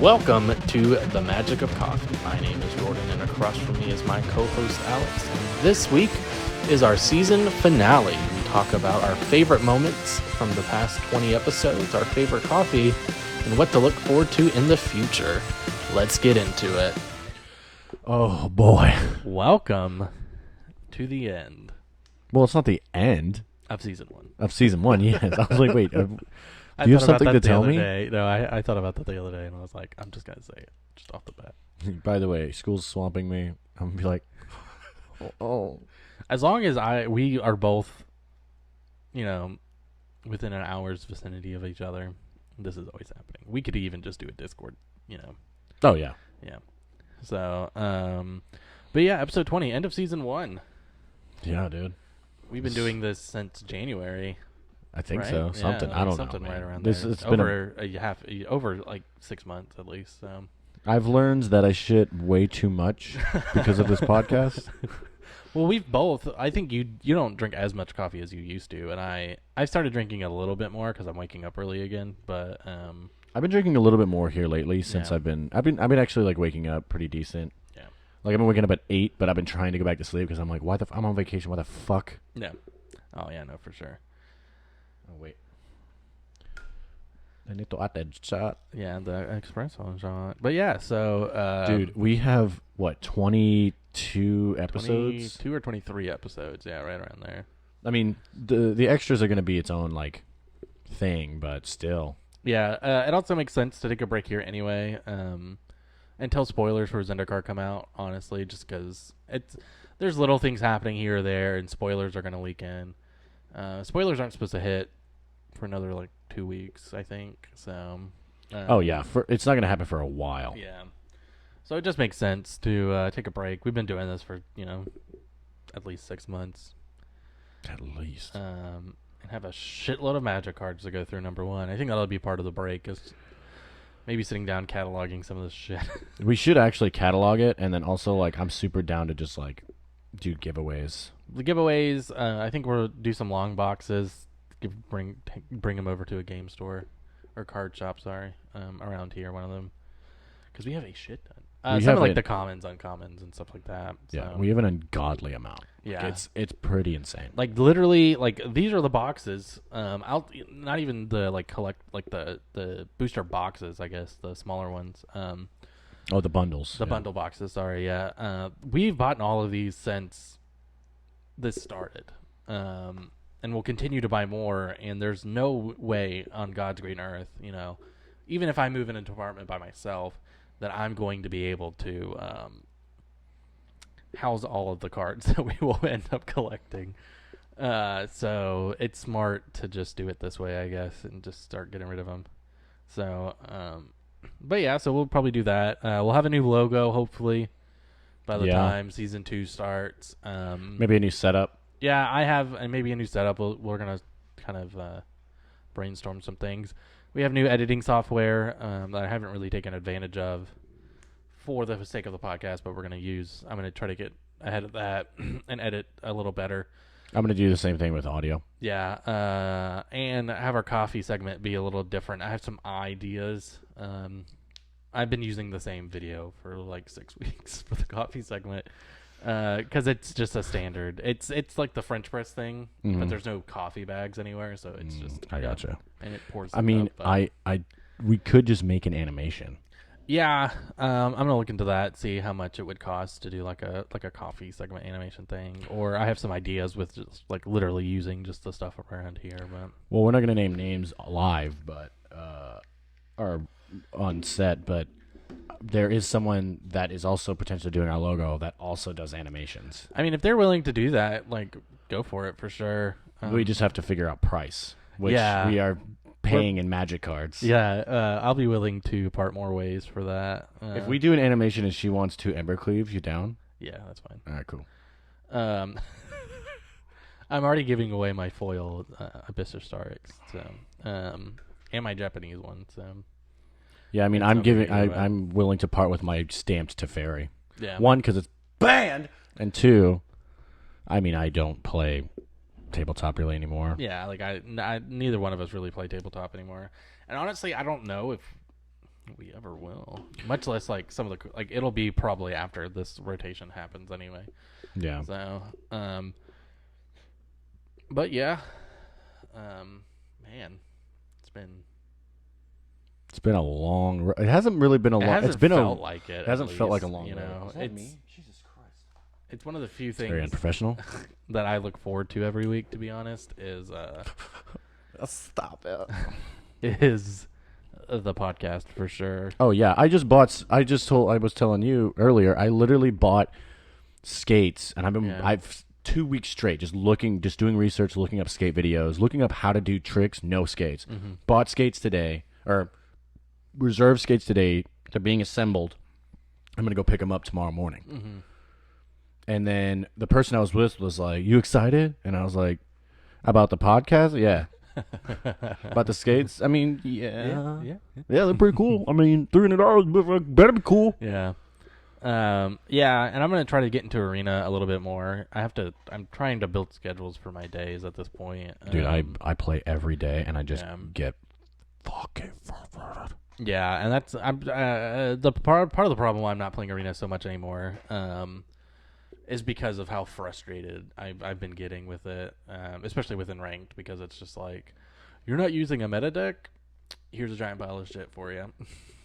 Welcome to The Magic of Coffee. My name is Jordan, and across from me is my co-host Alex. And this week is our season finale. We talk about our favorite moments from the past 20 episodes, our favorite coffee, and what to look forward to in the future. Let's get into it. Oh, boy. Welcome to the end Well, it's not the end of season 1. of season 1, yes. I was like, wait, do I you have thought about something that to the tell other me? day. No, I thought about that the other day, and I was like, I'm just going to say it, just off the bat. By the way, school's swamping me. I'm going to be like, oh. As long as we are both, within an hour's vicinity of each other, this is always happening. We could even just do a Discord, Oh, yeah. Yeah. So, but yeah, episode 20, end of season 1. Yeah, dude. We've been doing this since January. I think right? so. Yeah, Something. like I don't something know. right Man. around This there. it's been over like 6 months at least. So. I've learned that I shit way too much because of this podcast. Well, we've both. I think you don't drink as much coffee as you used to, and I started drinking a little bit more because I'm waking up early again. But I've been drinking a little bit more here lately since Yeah. I've been actually like waking up pretty decent. Yeah. Like I've been waking up at 8, but I've been trying to go back to sleep because I'm like, I'm on vacation. Why the fuck? yeah. Oh yeah, no, for sure. Oh wait. I need to add that shot. Yeah, the espresso shot. But yeah, so Dude, we have what 22 episodes. 22 or 23 episodes. Yeah, right around there. I mean, the extras are going to be its own like thing, but still. Yeah, it also makes sense to take a break here anyway, until spoilers for Zendikar come out. Honestly, just because there's little things happening here or there, and spoilers are going to leak in. Spoilers aren't supposed to hit for another like 2 weeks, I think. So. Oh yeah, it's not going to happen for a while. Yeah. So it just makes sense to take a break. We've been doing this for at least 6 months. At least. And have a shitload of magic cards to go through. Number one, I think that'll be part of the break, is maybe sitting down cataloging some of this shit. We should actually catalog it, and then also like I'm super down to just like do giveaways. The giveaways, I think we'll do some long boxes. Bring them over to a game store or card shop. Sorry, around here, one of them, because we have a shit ton. Some of like the commons, uncommons, and stuff like that. So. Yeah, we have an ungodly amount. Yeah, it's pretty insane. Like literally, like these are the boxes. Not even the like collect like the booster boxes. I guess the smaller ones. Oh, the bundles. The bundle boxes. Sorry, yeah. We've bought all of these since this started, and we'll continue to buy more. And there's no way on God's green earth, even if I move in an apartment by myself, that I'm going to be able to house all of the cards that we will end up collecting. So it's smart to just do it this way, I guess, and just start getting rid of them. So, but yeah, so we'll probably do that. We'll have a new logo, hopefully, by the time season 2 starts. Maybe a new setup. Yeah, I have, and maybe a new setup. We're going to kind of brainstorm some things. We have new editing software that I haven't really taken advantage of for the sake of the podcast, but I'm going to try to get ahead of that and edit a little better. I'm going to do the same thing with audio. Yeah, and have our coffee segment be a little different. I have some ideas. I've been using the same video for like 6 weeks for the coffee segment because it's just a standard. It's like the French press thing, but there's no coffee bags anywhere, so it's just. I gotcha. And it pours. I mean, we could just make an animation. Yeah, I'm gonna look into that, see how much it would cost to do like a coffee segment animation thing, or I have some ideas with just like literally using just the stuff around here. But Well, we're not going to name names live, but or on set, but there is someone that is also potentially doing our logo that also does animations. I mean, if they're willing to do that, like, go for it for sure. We just have to figure out price, which we are paying in magic cards. Yeah, I'll be willing to part more ways for that. If we do an animation and she wants to Embercleave, you down? Yeah, that's fine. All right, cool. I'm already giving away my foil Abyssus Starix, so and my Japanese one. So yeah, I mean, I'm willing to part with my stamped Teferi. Yeah. One, because it's banned, and two, I mean, I don't play tabletop really anymore. Yeah, like I neither one of us really play tabletop anymore. And honestly, I don't know if we ever will. Much less like some of the like it'll be probably after this rotation happens anyway. Yeah. So, but yeah, man, It's been a long. It hasn't really been a long. It's been felt like it. It hasn't felt like a long. You know, Jesus Christ. It's one of the few Very things unprofessional. that I look forward to every week. To be honest, is Stop it. is the podcast for sure. Oh yeah, I was telling you earlier. I literally bought skates, and I've 2 weeks straight just doing research, looking up skate videos, looking up how to do tricks, no skates. Mm-hmm. Bought skates today, or reserved skates today. They're being assembled. I'm gonna go pick them up tomorrow morning. Mm-hmm. And then the person I was with was like, "You excited?" And I was like, "About the podcast? Yeah." About the skates? I mean, yeah, they're pretty cool. I mean, $300 better be cool. Yeah. Yeah, and I'm gonna try to get into arena a little bit more. I'm trying to build schedules for my days at this point. Dude, I play every day, and I just get fucking frustrated. Yeah, and that's the part of the problem why I'm not playing arena so much anymore. Is because of how frustrated I've been getting with it, especially within ranked, because it's just like, you're not using a meta deck. Here's a giant pile of shit for you.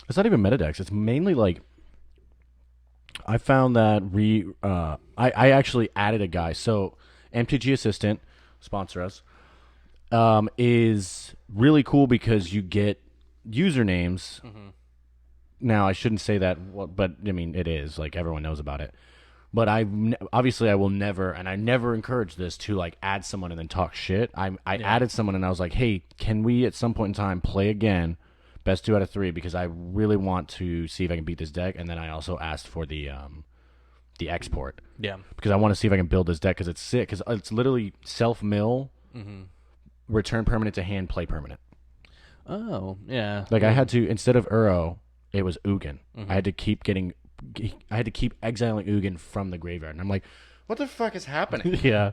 It's not even meta decks. It's mainly like, I found that I actually added a guy. So MTG Assistant, sponsor us, is really cool because you get usernames. Mm-hmm. Now I shouldn't say that, but I mean it is, like, everyone knows about it. But obviously I will never, and I never encourage this, to like add someone and then talk shit. I added someone and I was like, hey, can we at some point in time play again, best 2 out of 3, because I really want to see if I can beat this deck. And then I also asked for the export. Yeah. Because I want to see if I can build this deck, because it's sick. Because it's literally self-mill, return permanent to hand, play permanent. Oh, yeah. Like, I had to, instead of Uro, it was Ugin. I had to keep exiling Ugin from the graveyard. And I'm like, what the fuck is happening? Yeah.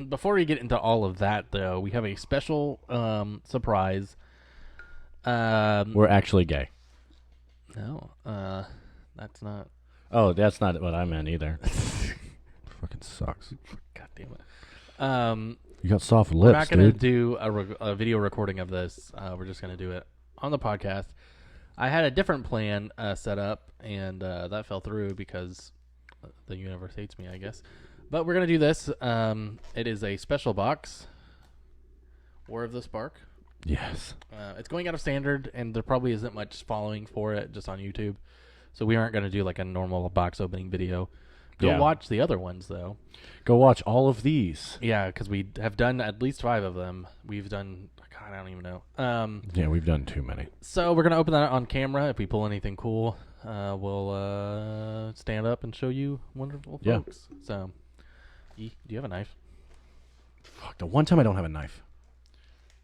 Before we get into all of that, though, we have a special surprise. We're actually gay. No, that's not. Oh, that's not what I meant either. Fucking sucks. God damn it. You got soft lips, we're not going to dude. do a video recording of this. We're just going to do it on the podcast. I had a different plan set up, and that fell through because the universe hates me, I guess. But we're going to do this. It is a special box. War of the Spark. Yes. It's going out of standard, and there probably isn't much following for it just on YouTube. So we aren't going to do like a normal box opening video. Go watch the other ones, though. Go watch all of these. Yeah, because we have done at least 5 of them. We've done... God, I don't even know. Yeah, we've done too many. So we're going to open that on camera. If we pull anything cool, we'll stand up and show you wonderful folks. So, do you have a knife? Fuck, the one time I don't have a knife.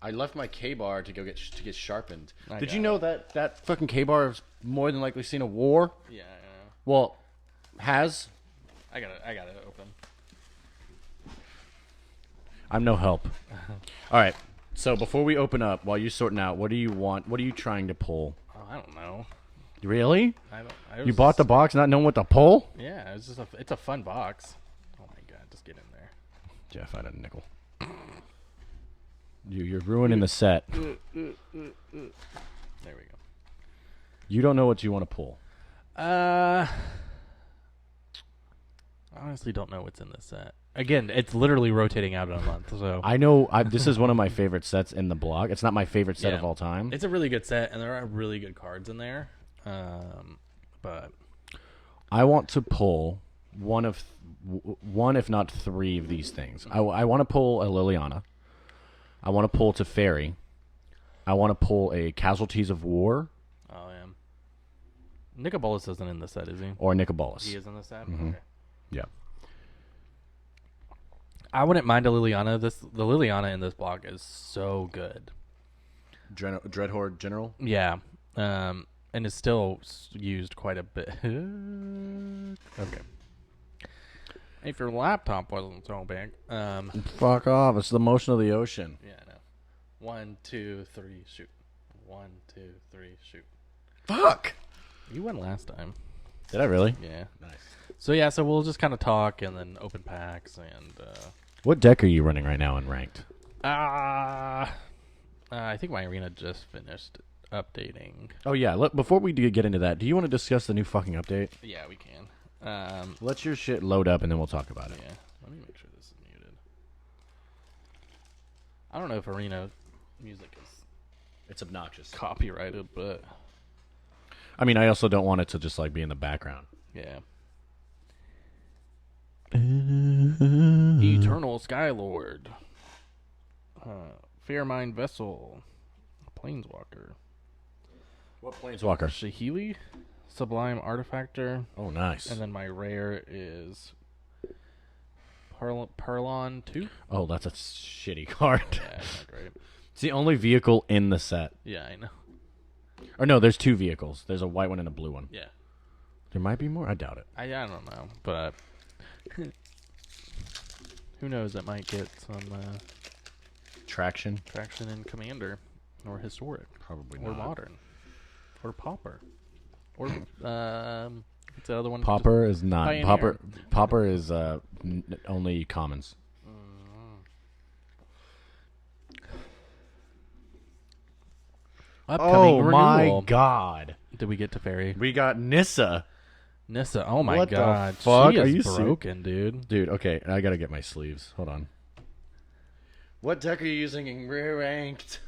I left my K-bar to get sharpened. Did you know that fucking K-bar has more than likely seen a war? Yeah, I know. Well, has. I got it open. I'm no help. All right. So before we open up, while you're sorting out, what do you want? What are you trying to pull? Oh, I don't know. Really? You bought the box not knowing what to pull? Yeah, it's a fun box. Oh my god, just get in there. Jeff, I had a nickel. You're ruining the set. There we go. You don't know what you want to pull. I honestly don't know what's in this set. Again, it's literally rotating out in a month. So I know this is one of my favorite sets in the block. It's not my favorite set of all time. It's a really good set, and there are really good cards in there. But I want to pull one, if not 3 of these things. I want to pull a Liliana. I want to pull Teferi. I want to pull a Casualties of War. Oh, yeah. Nicobolus isn't in the set, is he? Or Nicobolus. He is in the set? Mm-hmm. Okay. Yeah. I wouldn't mind a Liliana. The Liliana in this block is so good. Dreadhorde General? Yeah. And it's still used quite a bit. Okay. If your laptop wasn't so big. Fuck off. It's the motion of the ocean. Yeah, I know. 1, 2, 3, shoot. 1, 2, 3, shoot. Fuck. You won last time. Did I really? Yeah. Nice. So we'll just kind of talk and then open packs and. What deck are you running right now in ranked? I think my arena just finished updating. Oh yeah. Before we get into that, do you want to discuss the new fucking update? Yeah, we can. Let your shit load up and then we'll talk about it. Yeah. Let me make sure this is muted. I don't know if arena music is It's obnoxious. copyrighted, but I mean, I also don't want it to just like be in the background. yeah. Eternal Skylord. Fairmind Vessel. Planeswalker. What planeswalker? Shahili. Sublime Artifactor. Oh, nice. And then my rare is Parlon 2. Oh, that's a shitty card. Yeah, it's not great. It's the only vehicle in the set. Yeah, I know. Or no, there's two vehicles. There's a white one and a blue one. Yeah. There might be more. I doubt it. I don't know, but who knows? It might get some Traction? traction in Commander, or Historic, Probably or not. Modern, or Pauper, or what's the other one? Popper is not. Pioneer. Popper is only commons. Upcoming renewal. my god. Did we get to Fairy? We got Nissa. Nissa. Oh my What the god. fuck? She Are is you serious? broken, dude. Dude, okay, I gotta get my sleeves. Hold on. What deck are you using in ranked?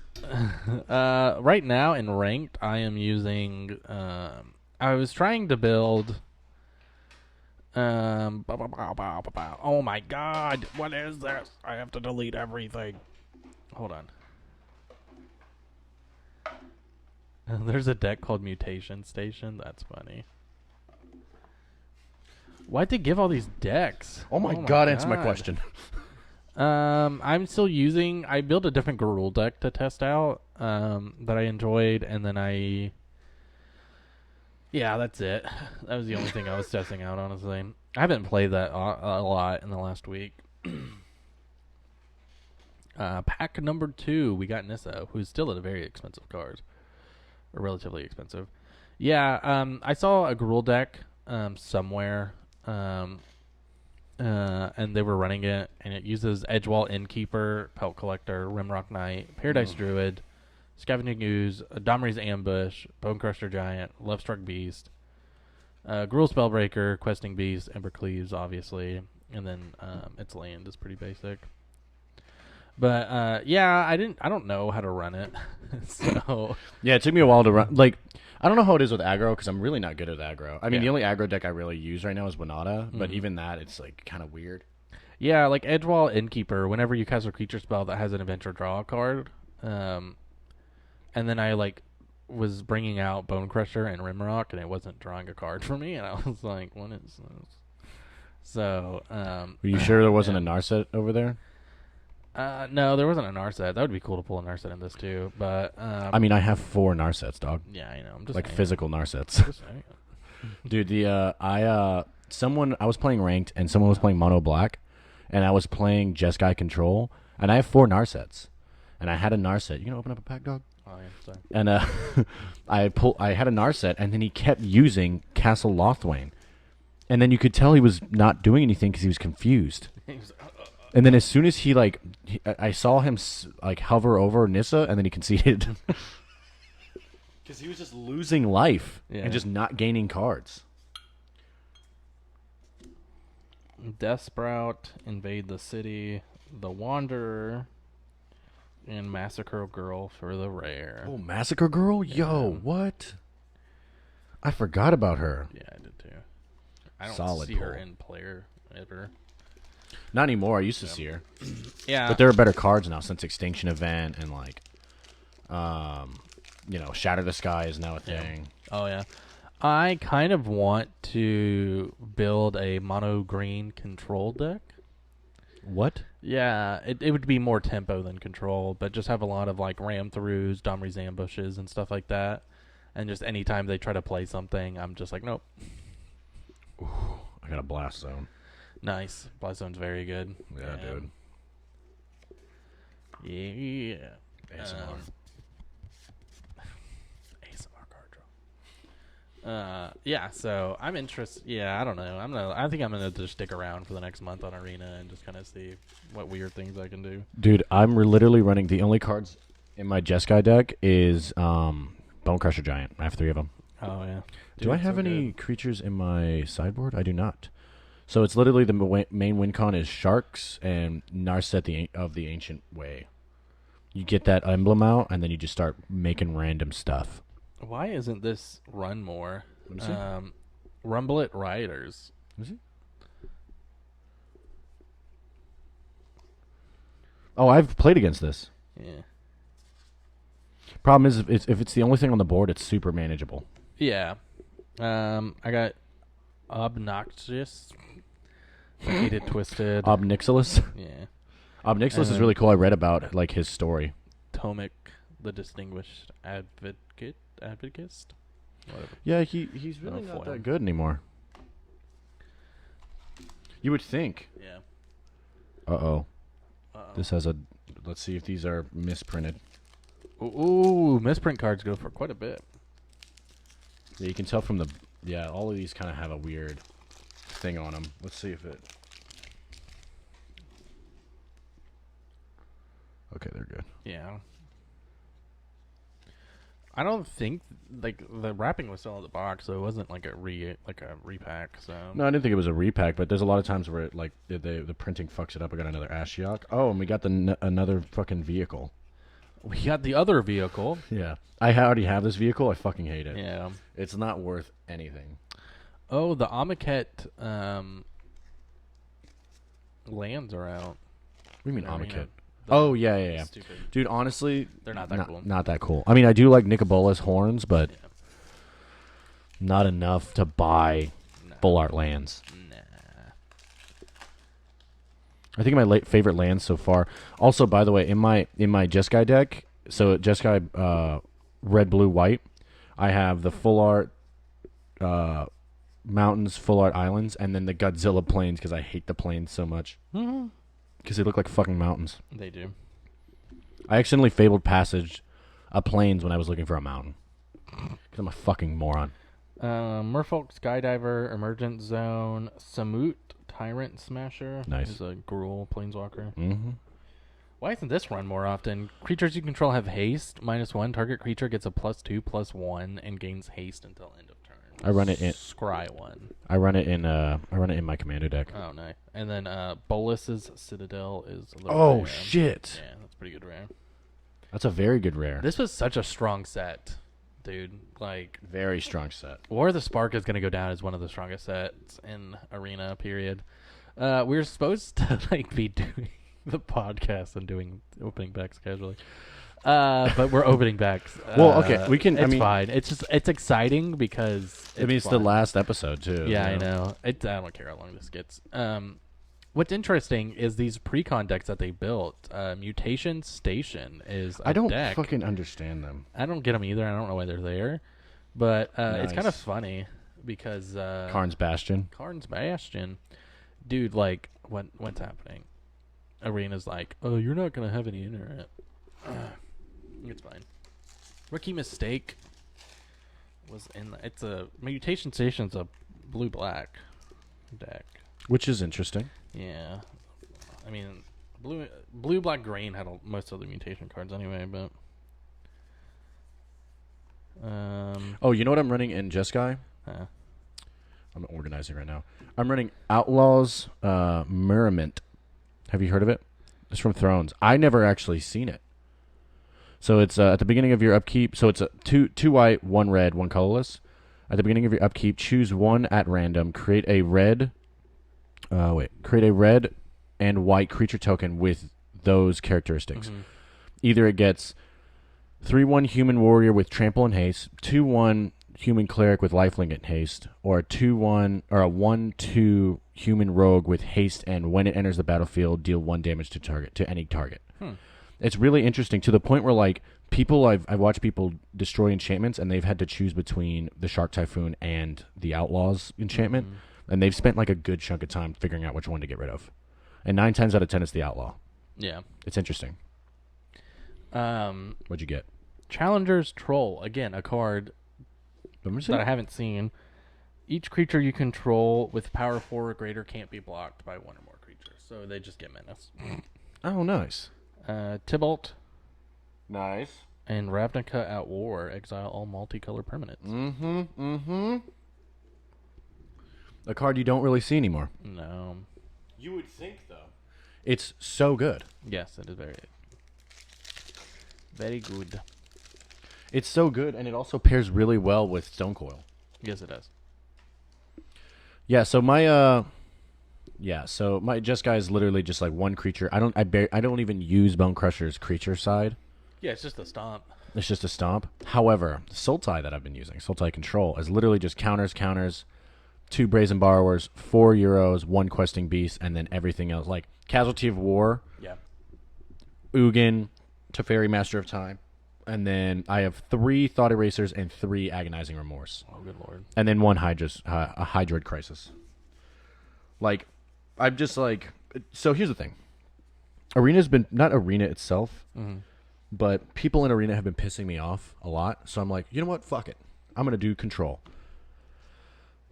Right now in ranked, I am using. I was trying to build. Oh my god! What is this? I have to delete everything. Hold on. There's a deck called Mutation Station. That's funny. Why'd they give all these decks? Oh my god, answer my question. I'm still using. I built a different Garul deck to test out. That I enjoyed, and then yeah, that's it. That was the only thing I was testing out, honestly. I haven't played that a lot in the last week. Pack number 2, we got Nissa, who's still a very expensive card. Or relatively expensive. Yeah, I saw a Gruul deck somewhere, and they were running it, and it uses Edgewall Innkeeper, Pelt Collector, Rimrock Knight, Paradise Druid, Scavenging Ooze, Domri's Ambush, Bonecrusher Giant, Lovestruck Beast, Gruul Spellbreaker, Questing Beast, Ember Cleaves, obviously, and then its land is pretty basic. But yeah, I don't know how to run it, so Yeah, it took me a while to run. Like, I don't know how it is with aggro because I'm really not good at aggro. I mean, Yeah. the only aggro deck I really use right now is Winata, but even that, it's like kind of weird. yeah, like Edgewall Innkeeper. Whenever you cast a creature spell that has an adventure draw card, and then I was bringing out Bonecrusher and Rimrock, and it wasn't drawing a card for me, and I was like, "What is this?" So, Were you sure there wasn't a Narset over there? no, there wasn't a Narset. That would be cool to pull a Narset in this too, but I mean, I have 4 Narsets, dog. yeah, I know. I'm just Like saying. physical Narsets. Just saying. Dude, I was playing ranked and someone was playing mono black, and I was playing Jeskai Control, and I have 4 Narsets, and I had a Narset. You gonna open up a pack, dog? Oh, yeah, sorry. And I had a Narset, and then he kept using Castle Lothwain, and then you could tell he was not doing anything because he was confused. And then as soon as I saw him hover over Nissa, and then he conceded. Because he was just losing life Yeah. and just not gaining cards. Death Sprout, Invade the City, The Wanderer, and Massacre Girl for the rare. Oh, Massacre Girl? Yo, what? I forgot about her. Yeah, I did too. I don't Solid see her pull. in player ever. Not anymore. I used to see her. Yeah, But there are better cards now since Extinction Event and Shatter the Sky is now a thing. Oh yeah. I kind of want to build a mono green control deck. What? Yeah, it would be more tempo than control, but just have a lot of ram throughs, Domri's ambushes, and stuff like that. And just anytime they try to play something, I'm just like, nope. I got a Blast Zone. Nice. Blast Zone's very good. Yeah, dude. Yeah. ASMR. Yeah, so I'm interested. Yeah, I don't know. I think I'm gonna just stick around for the next month on Arena and just kind of see what weird things I can do. Dude, I'm literally running the only cards in my Jeskai deck is Bone Crusher Giant. I have 3 of them. Oh yeah. Do I have any creatures in my sideboard? I do not. So it's literally the main win con is Sharks and Narset of the Ancient Way. You get that emblem out, and then you just start making random stuff. Why isn't this run more? Let me see. Rumble It Riders. Is it? Oh, I've played against this. Yeah. Problem is, if it's the only thing on the board, it's super manageable. Yeah. I got Obnoxious. Hated Twisted. Obnixilis. Yeah. Obnixilis is really cool. I read about like his story. Tomic, the Distinguished Advocist. Whatever. Yeah, he's really not that good anymore. You would think. Yeah. Uh-oh. This has a... Let's see if these are misprinted. Ooh, misprint cards go for quite a bit. Yeah, you can tell from the... Yeah, all of these kind of have a weird thing on them. Let's see if it... Okay, they're good. Yeah. I don't think like the wrapping was still in the box, so it wasn't like a repack. So No, I didn't think it was a repack, but there's a lot of times where it, like the printing fucks it up. I got another Ashiok. Oh, and we got another fucking vehicle. we got the other vehicle. Yeah, I already have this vehicle. I fucking hate it. Yeah. It's not worth anything. Oh, the Amaket lands are out. What do you mean I mean, Amaket? Oh, yeah. Stupid. Dude, honestly, They're not that cool. Not that cool. I mean, I do like Nicobola's horns, but Yeah. not enough to buy full art lands. Nah. I think my favorite lands so far. Also, by the way, in my Jeskai deck, so Jeskai red, blue, white, I have the full art mountains, full art islands, and then the Godzilla plains because I hate the plains so much. Because they look like fucking mountains. They do. I accidentally fabled passage a plains when I was looking for a mountain. Because I'm a fucking moron. Merfolk Skydiver, Emergent Zone, Samut Tyrant Smasher. Nice. Is a Gruul Planeswalker. Mm-hmm. Why isn't this run more often? Creatures you control have haste, -1. Target creature gets a +2/+1 and gains haste until end of turn. I run it in. Scry 1. I run it in my commander deck. Oh, nice. And then Bolus's Citadel is a little Oh rare. shit! Yeah, that's pretty good rare. That's a very good rare. This was such a strong set, dude. Like, Very strong set. War of the Spark is going to go down as one of the strongest sets in Arena, period. We're supposed to like be doing the podcast and doing opening packs casually. But we're opening packs. Well, okay, we can- It's fine. It's exciting because It's the fun. last episode too. Yeah, you I know. I don't care how long this gets. What's interesting is these pre-con decks that they built. Mutation Station is a I don't deck. fucking understand them. I don't get them either. I don't know why they're there, but it's kind of Nice. funny because Karn's Bastion. Karn's Bastion, dude. Like, what's happening? Arena's like, oh, you're not gonna have any internet. It's fine. Rookie Mistake was in. It's a Mutation Station's a blue-black deck. Which is interesting. Yeah, I mean, blue, black, green had most of the mutation cards anyway, but Oh, you know what I'm running in Jeskai? uh, I'm organizing right now. I'm running Outlaws Merriment. Have you heard of it? It's from Thrones. I never actually seen it. So it's at the beginning of your upkeep. So it's a two white, 1 red, 1 colorless. At the beginning of your upkeep, choose 1 at random. Create a red and white creature token with those characteristics. Either it gets 3/1 human warrior with trample and haste, 2/1 human cleric with lifelink and haste, or a 2/1 or a 1/2 human rogue with haste, and when it enters the battlefield, deal 1 damage to any target. It's really interesting to the point where like people I've watched people destroy enchantments and they've had to choose between the Shark Typhoon and the Outlaws enchantment, and they've spent like a good chunk of time figuring out which one to get rid of. And 9 times out of 10 it's the Outlaw. yeah. It's interesting. What'd you get? Challenger's Troll, again, a card that I haven't seen. Each creature you control with power 4 or greater can't be blocked by one or more creatures, so they just get menace. Oh, nice. Tybalt Nice. and Ravnica at War exile all multicolor permanents. A card you don't really see anymore. No. You would think, though. It's so good. Yes, it is very good. It's so good, and it also pairs really well with Stonecoil. Yes, it does. Yeah, so my Jeskai is literally just like one creature. I don't even use Bone Crusher's creature side. Yeah, it's just a stomp. It's just a stomp. However, Sultai that I've been using, Sultai Control, is literally just counters, 2 Brazen Borrowers, 4 Euros, 1 Questing Beast, and then everything else. Like Casualty of War, Yeah. Ugin, Teferi, Master of Time, and then I have 3 Thought Erasers and 3 Agonizing Remorse. Oh, good lord. And then 1 a Hydroid Crisis. Like, I'm just like... So here's the thing. Arena's been... Not Arena itself, but people in Arena have been pissing me off a lot. So I'm like, you know what? Fuck it. I'm going to do Control.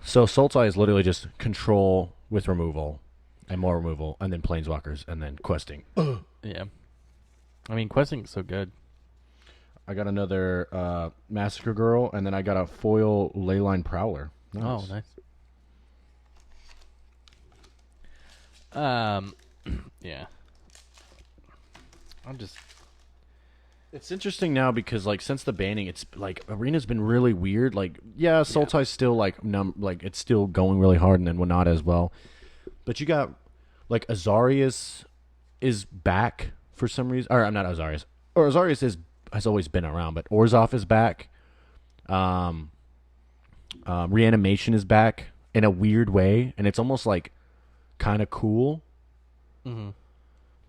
So Sultai is literally just Control with removal and more removal, and then Planeswalkers, and then Questing. Yeah. I mean, questing is so good. I got another Massacre Girl, and then I got a foil Leyline Prowler. Nice. Oh, nice. Yeah. It's interesting now because, like, since the banning, it's like Arena's been really weird. Like, yeah, Sultai's still like it's still going really hard, and then not as well. But you got like Azarius is back for some reason, or not Azarius, or Azarius has always been around, but Orzhov is back. Reanimation is back in a weird way, and it's almost like kind of cool. Mm-hmm.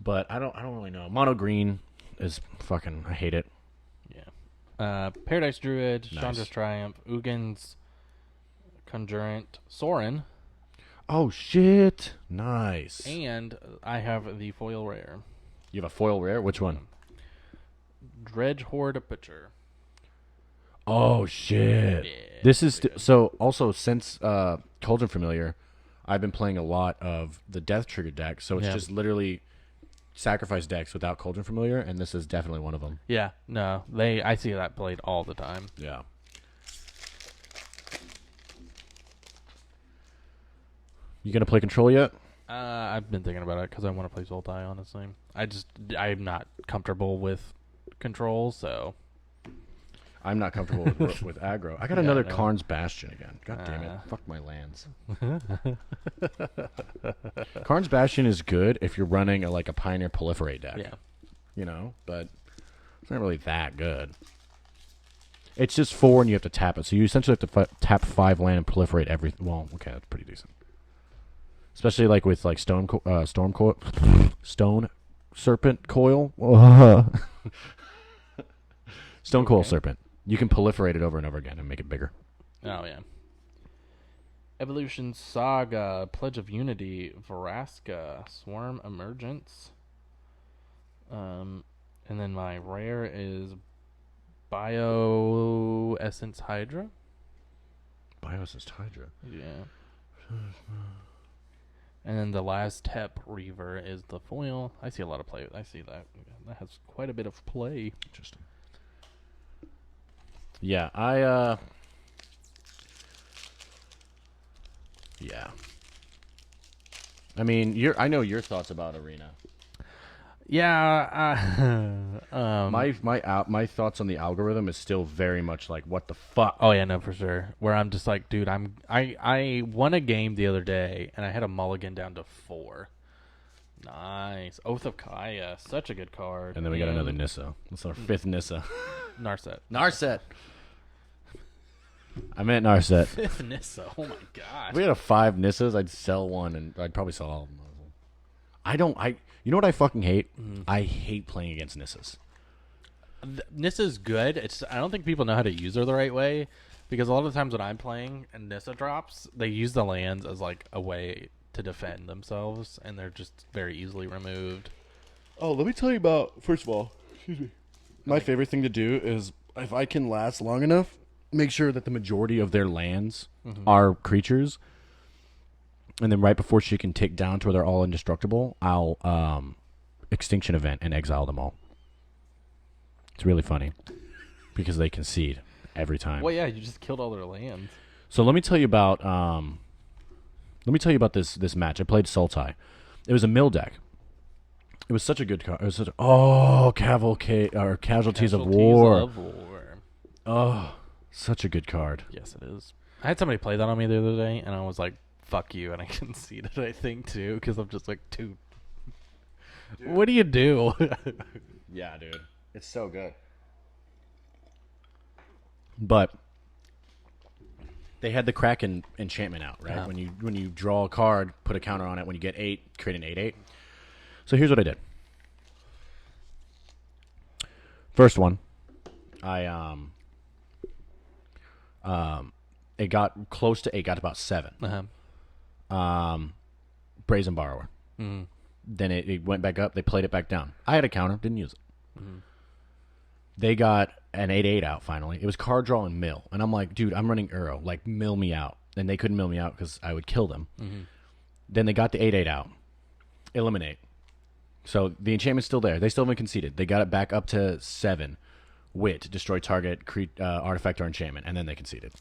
But I don't really know. Mono green is fucking... I hate it. Yeah. Paradise Druid, Nice. Chandra's Triumph, Ugin's Conjurant, Sorin, Oh, shit. Nice. and I have the foil rare. You have a foil rare? Which one? Dredge Horde Butcher. Oh, shit. Yeah, This is... so, also, since Cauldron Familiar, I've been playing a lot of the Death Trigger deck, so it's just literally sacrifice decks without Cauldron Familiar, and this is definitely one of them. Yeah, no, I see that played all the time. Yeah. You gonna play Control yet? I've been thinking about it because I want to play Sultai, honestly. I'm not comfortable with Control, so... I'm not comfortable with aggro. I got another Karn's Bastion again. God damn it. Fuck my lands. Karn's Bastion is good if you're running a Pioneer Proliferate deck. Yeah. You know, but it's not really that good. It's just 4 and you have to tap it. So you essentially have to tap 5 land and proliferate everything. Well, okay, that's pretty decent. Especially with Stone Serpent Coil. Stone Coil Serpent. You can proliferate it over and over again and make it bigger. Oh, yeah. Evolution Saga, Pledge of Unity, Vraska, Swarm Emergence. And then my rare is Bioessence Hydra. Bioessence Hydra. Yeah. And then the last Tep Reaver is the foil. I see a lot of play. I see that. That has quite a bit of play. Interesting. Yeah, yeah. I mean, I know your thoughts about Arena. Yeah. My thoughts on the algorithm is still very much like, what the fuck? Oh yeah, no, for sure. Where I'm just like, dude, I won a game the other day and I had a mulligan down to 4. Nice. Oath of Kaya, such a good card. And then we got another Nissa. That's our 5th Nissa. Narset. Narset. I meant Narset. 5th Nissa. Oh my god. If we had 5 Nissas, I'd sell one, and I'd probably sell all of them. You know what I fucking hate? I hate playing against Nissas. Nissa's good. I don't think people know how to use her the right way, because a lot of the times when I'm playing and Nissa drops, they use the lands as a way to defend themselves, and they're just very easily removed. Oh, let me tell you about, first of all, excuse me. My favorite thing to do is, if I can last long enough, make sure that the majority of their lands are creatures. And then right before she can tick down to where they're all indestructible, I'll extinction event and exile them all. It's really funny because they concede every time. Well, yeah, you just killed all their lands. So let me tell you about this match. I played Sultai. It was a mill deck. It was such a good card. It was such Cavalcade or Casualties of War. Oh, such a good card. Yes, it is. I had somebody play that on me the other day, and I was like, "Fuck you!" And I conceded, I think, too, because I'm just like, dude, what do you do? Yeah, dude. It's so good. But they had the Kraken enchantment out, right? Yeah. When you draw a card, put a counter on it. When you get 8, create an 8/8. So here's what I did. First one, I it got close to 8, got about 7. Brazen Borrower. Mm-hmm. Then it went back up. They played it back down. I had a counter, didn't use it. They got an 8/8 out finally. It was card draw and mill. And I'm like, dude, I'm running Uro. Like, mill me out. And they couldn't mill me out because I would kill them. Then they got the 8/8 out. Eliminate. So the enchantment's still there. They still haven't conceded. They got it back up to 7. Wit, destroy target artifact or enchantment. And then they conceded.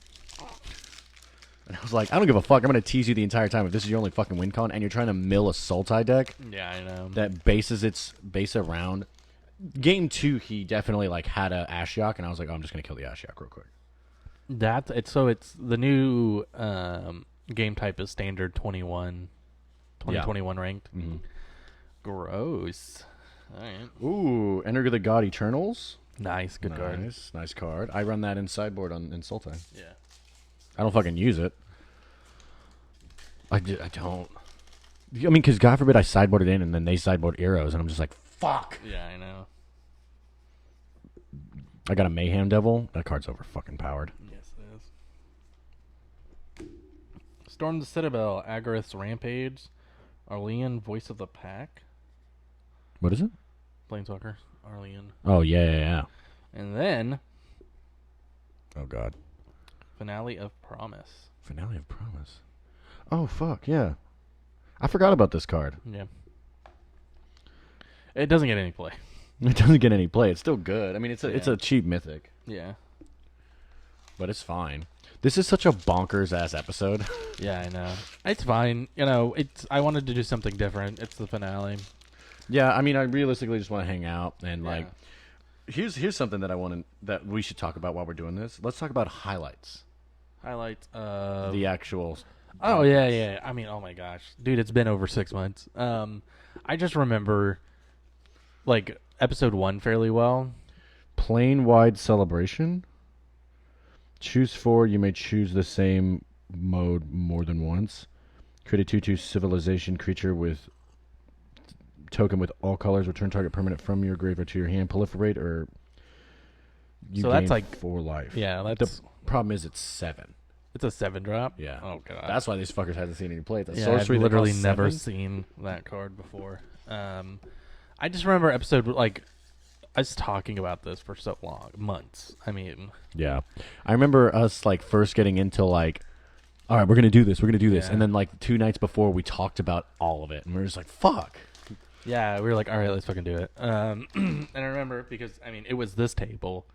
And I was like, I don't give a fuck. I'm going to tease you the entire time if this is your only fucking win con and you're trying to mill a Sultai deck. Yeah, I know. That bases its base around. Game 2, he definitely like had a Ashiok, and I was like, oh, I'm just gonna kill the Ashiok real quick. It's the new game type is standard 2021 ranked. Gross. All right. Ooh, Enter the God Eternals. Nice, good card. Nice card. I run that in sideboard in Sultai. Yeah. I don't fucking use it. I don't. I mean, because God forbid I sideboard it in, and then they sideboard Eros, and I'm just like, fuck. Yeah, I know. I got a Mayhem Devil. That card's over fucking powered. Yes, it is. Storm the Citadel, Agarith's Rampage, Arlean, Voice of the Pack. What is it? Planeswalker, Arlean. Oh, yeah. And then, Oh, God. Finale of Promise. Finale of Promise. Oh, fuck, yeah. I forgot about this card. Yeah. It doesn't get any play. It doesn't get any play. It's still good. I mean, it's a cheap mythic, Yeah. but it's fine. This is such a bonkers ass episode. Yeah, I know. It's fine. You know, I wanted to do something different. It's the finale. Yeah, I mean, I realistically just want to hang out and Yeah. like. Here's something that we should talk about while we're doing this. Let's talk about highlights. Highlights The actual. Oh yeah. I mean, oh my gosh, dude, it's been over 6 months. I just remember like episode 1 fairly well. Plane wide celebration. Choose 4. You may choose the same mode more than once. Create a 2/2 civilization creature with token with all colors. Return target permanent from your graveyard to your hand. Proliferate or you So gain that's like 4 life. Yeah, The that's problem is it's 7. it's a 7-drop. Yeah. Oh god. That's why these fuckers hasn't seen any play. It's a Yeah, sorcery I've that literally costs never 7. seen that card before. I just remember episode like I was talking about this for so long, months. I mean, Yeah. I remember us like first getting into like, all right, we're going to do this. Yeah. And then like 2 nights before we talked about all of it and we were just like, fuck. yeah, we were like, all right, let's fucking do it. And I remember because I mean, it was this table,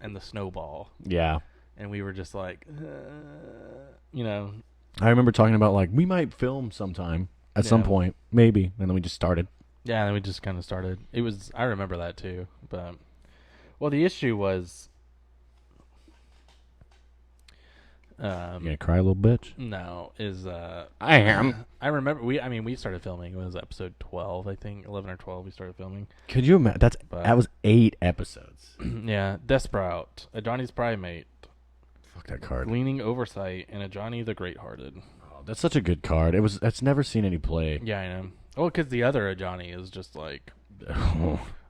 and the snowball, Yeah. and we were just like, you know, I remember talking about like, we might film sometime at some Yeah. point, maybe. And then we just started. yeah. And then we just kind of started. I remember that too, but well, the issue was, You gonna cry, little bitch? no, is I am. I remember we started filming. It was episode 12, I think, 11 or 12. We started filming. Could you imagine? That was 8 episodes. Yeah, Desprout, a Johnny's Primate, Fuck that card. Gleaning Oversight, and a Johnny the Great-Hearted. Oh, that's such a good card. It's never seen any play. Yeah, I know. Well, because the other Johnny is just like,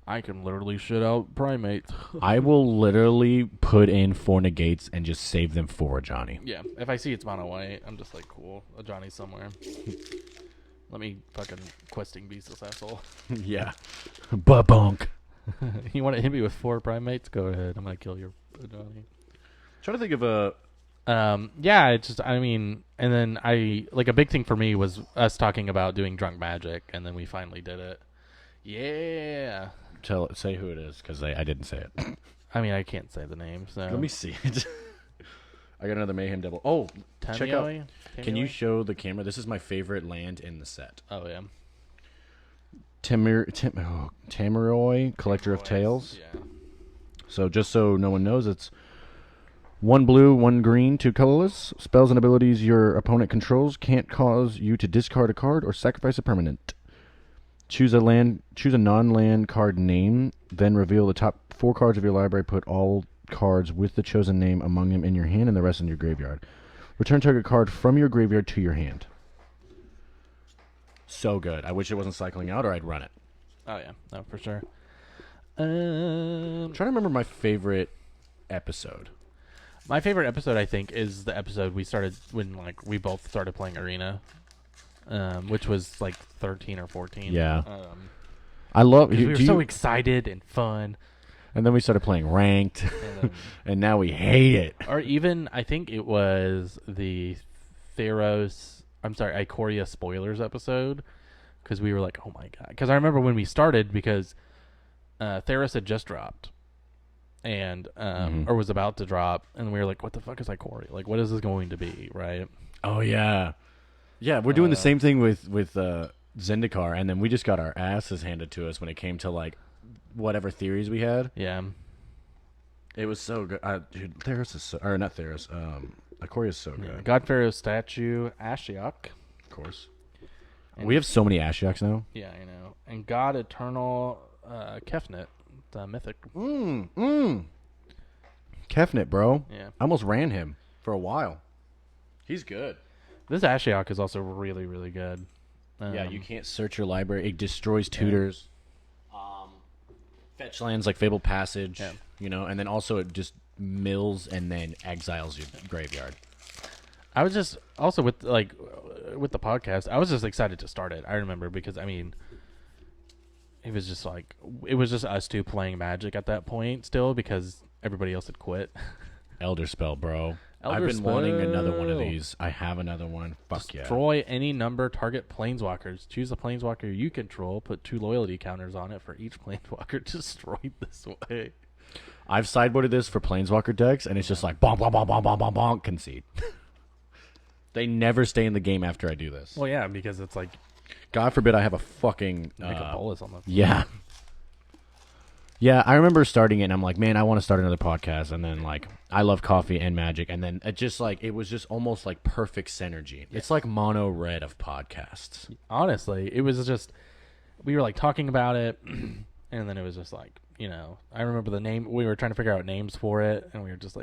I can literally shit out primates. I will literally put in 4 negates and just save them for a Johnny. Yeah, if I see it's mono white, I'm just like, cool, a Johnny somewhere. Let me fucking questing beast this asshole. Yeah. Ba-bonk. You want to hit me with 4 primates? Go ahead. I'm gonna kill your Johnny. Trying to think of a. Yeah, it's just, I mean, and then a big thing for me was us talking about doing Drunk Magic, and then we finally did it. Yeah. Say who it is, because I didn't say it. I mean, I can't say the name, so. Let me see it. I got another Mayhem Devil. Oh, check out. Tamioi? Can you show the camera? This is my favorite land in the set. Oh, yeah. Tamaroi, Collector of Tales. Yeah. So just so no one knows, it's 1 blue, 1 green, 2 colorless. Spells and abilities your opponent controls can't cause you to discard a card or sacrifice a permanent. Choose a non-land card name, then reveal the top 4 cards of your library. Put all cards with the chosen name among them in your hand and the rest in your graveyard. Return target card from your graveyard to your hand. So good. I wish it wasn't cycling out, or I'd run it. Oh, yeah. No, for sure. I'm trying to remember my favorite episode. My favorite episode, I think, is the episode we started when we both started playing Arena, which was 13 or 14. Yeah, I love. We were so excited and fun, and then we started playing ranked, and now we hate it. Or even I think it was the Ikoria spoilers episode, because we were like, oh my god, because I remember when we started, because Theros had just dropped. And or was about to drop, and we were like, what the fuck is Ikoria? What is this going to be, right? Oh yeah, we're doing the same thing with Zendikar, and then we just got our asses handed to us when it came to whatever theories we had. Yeah, it was so good. Dude, Theros is not Theros. Ikoria is so good. God Pharaoh's statue, Ashiok, of course. And we have so many Ashioks now. Yeah, I know. And God Eternal, Kefnet. The mythic. Kefnet, bro. Yeah. I almost ran him for a while. He's good. This Ashiok is also really, really good. Yeah, you can't search your library. It destroys tutors. Fetch lands like Fabled Passage, and then also it just mills and then exiles your graveyard. I was just also with the podcast, I was just excited to start it. I remember because it was just us two playing Magic at that point still, because everybody else had quit. Elder Spell, bro. I've been wanting another one of these. I have another one. Fuck yeah. Destroy any number target planeswalkers. Choose a planeswalker you control. Put 2 loyalty counters on it for each planeswalker destroyed this way. I've sideboarded this for planeswalker decks, and it's just like bonk, bonk, bonk, bonk, bonk, bonk, bonk, concede. They never stay in the game after I do this. Well, yeah, because it's God forbid I have a fucking... make a bolus on the... Yeah. Yeah, I remember starting it, and I'm like, man, I want to start another podcast. And then, I love coffee and Magic. And then it just, it was just almost like perfect synergy. Yeah. It's like mono red of podcasts. Honestly, it was just... We were, talking about it, and then it was just I remember the name... We were trying to figure out names for it, and we were just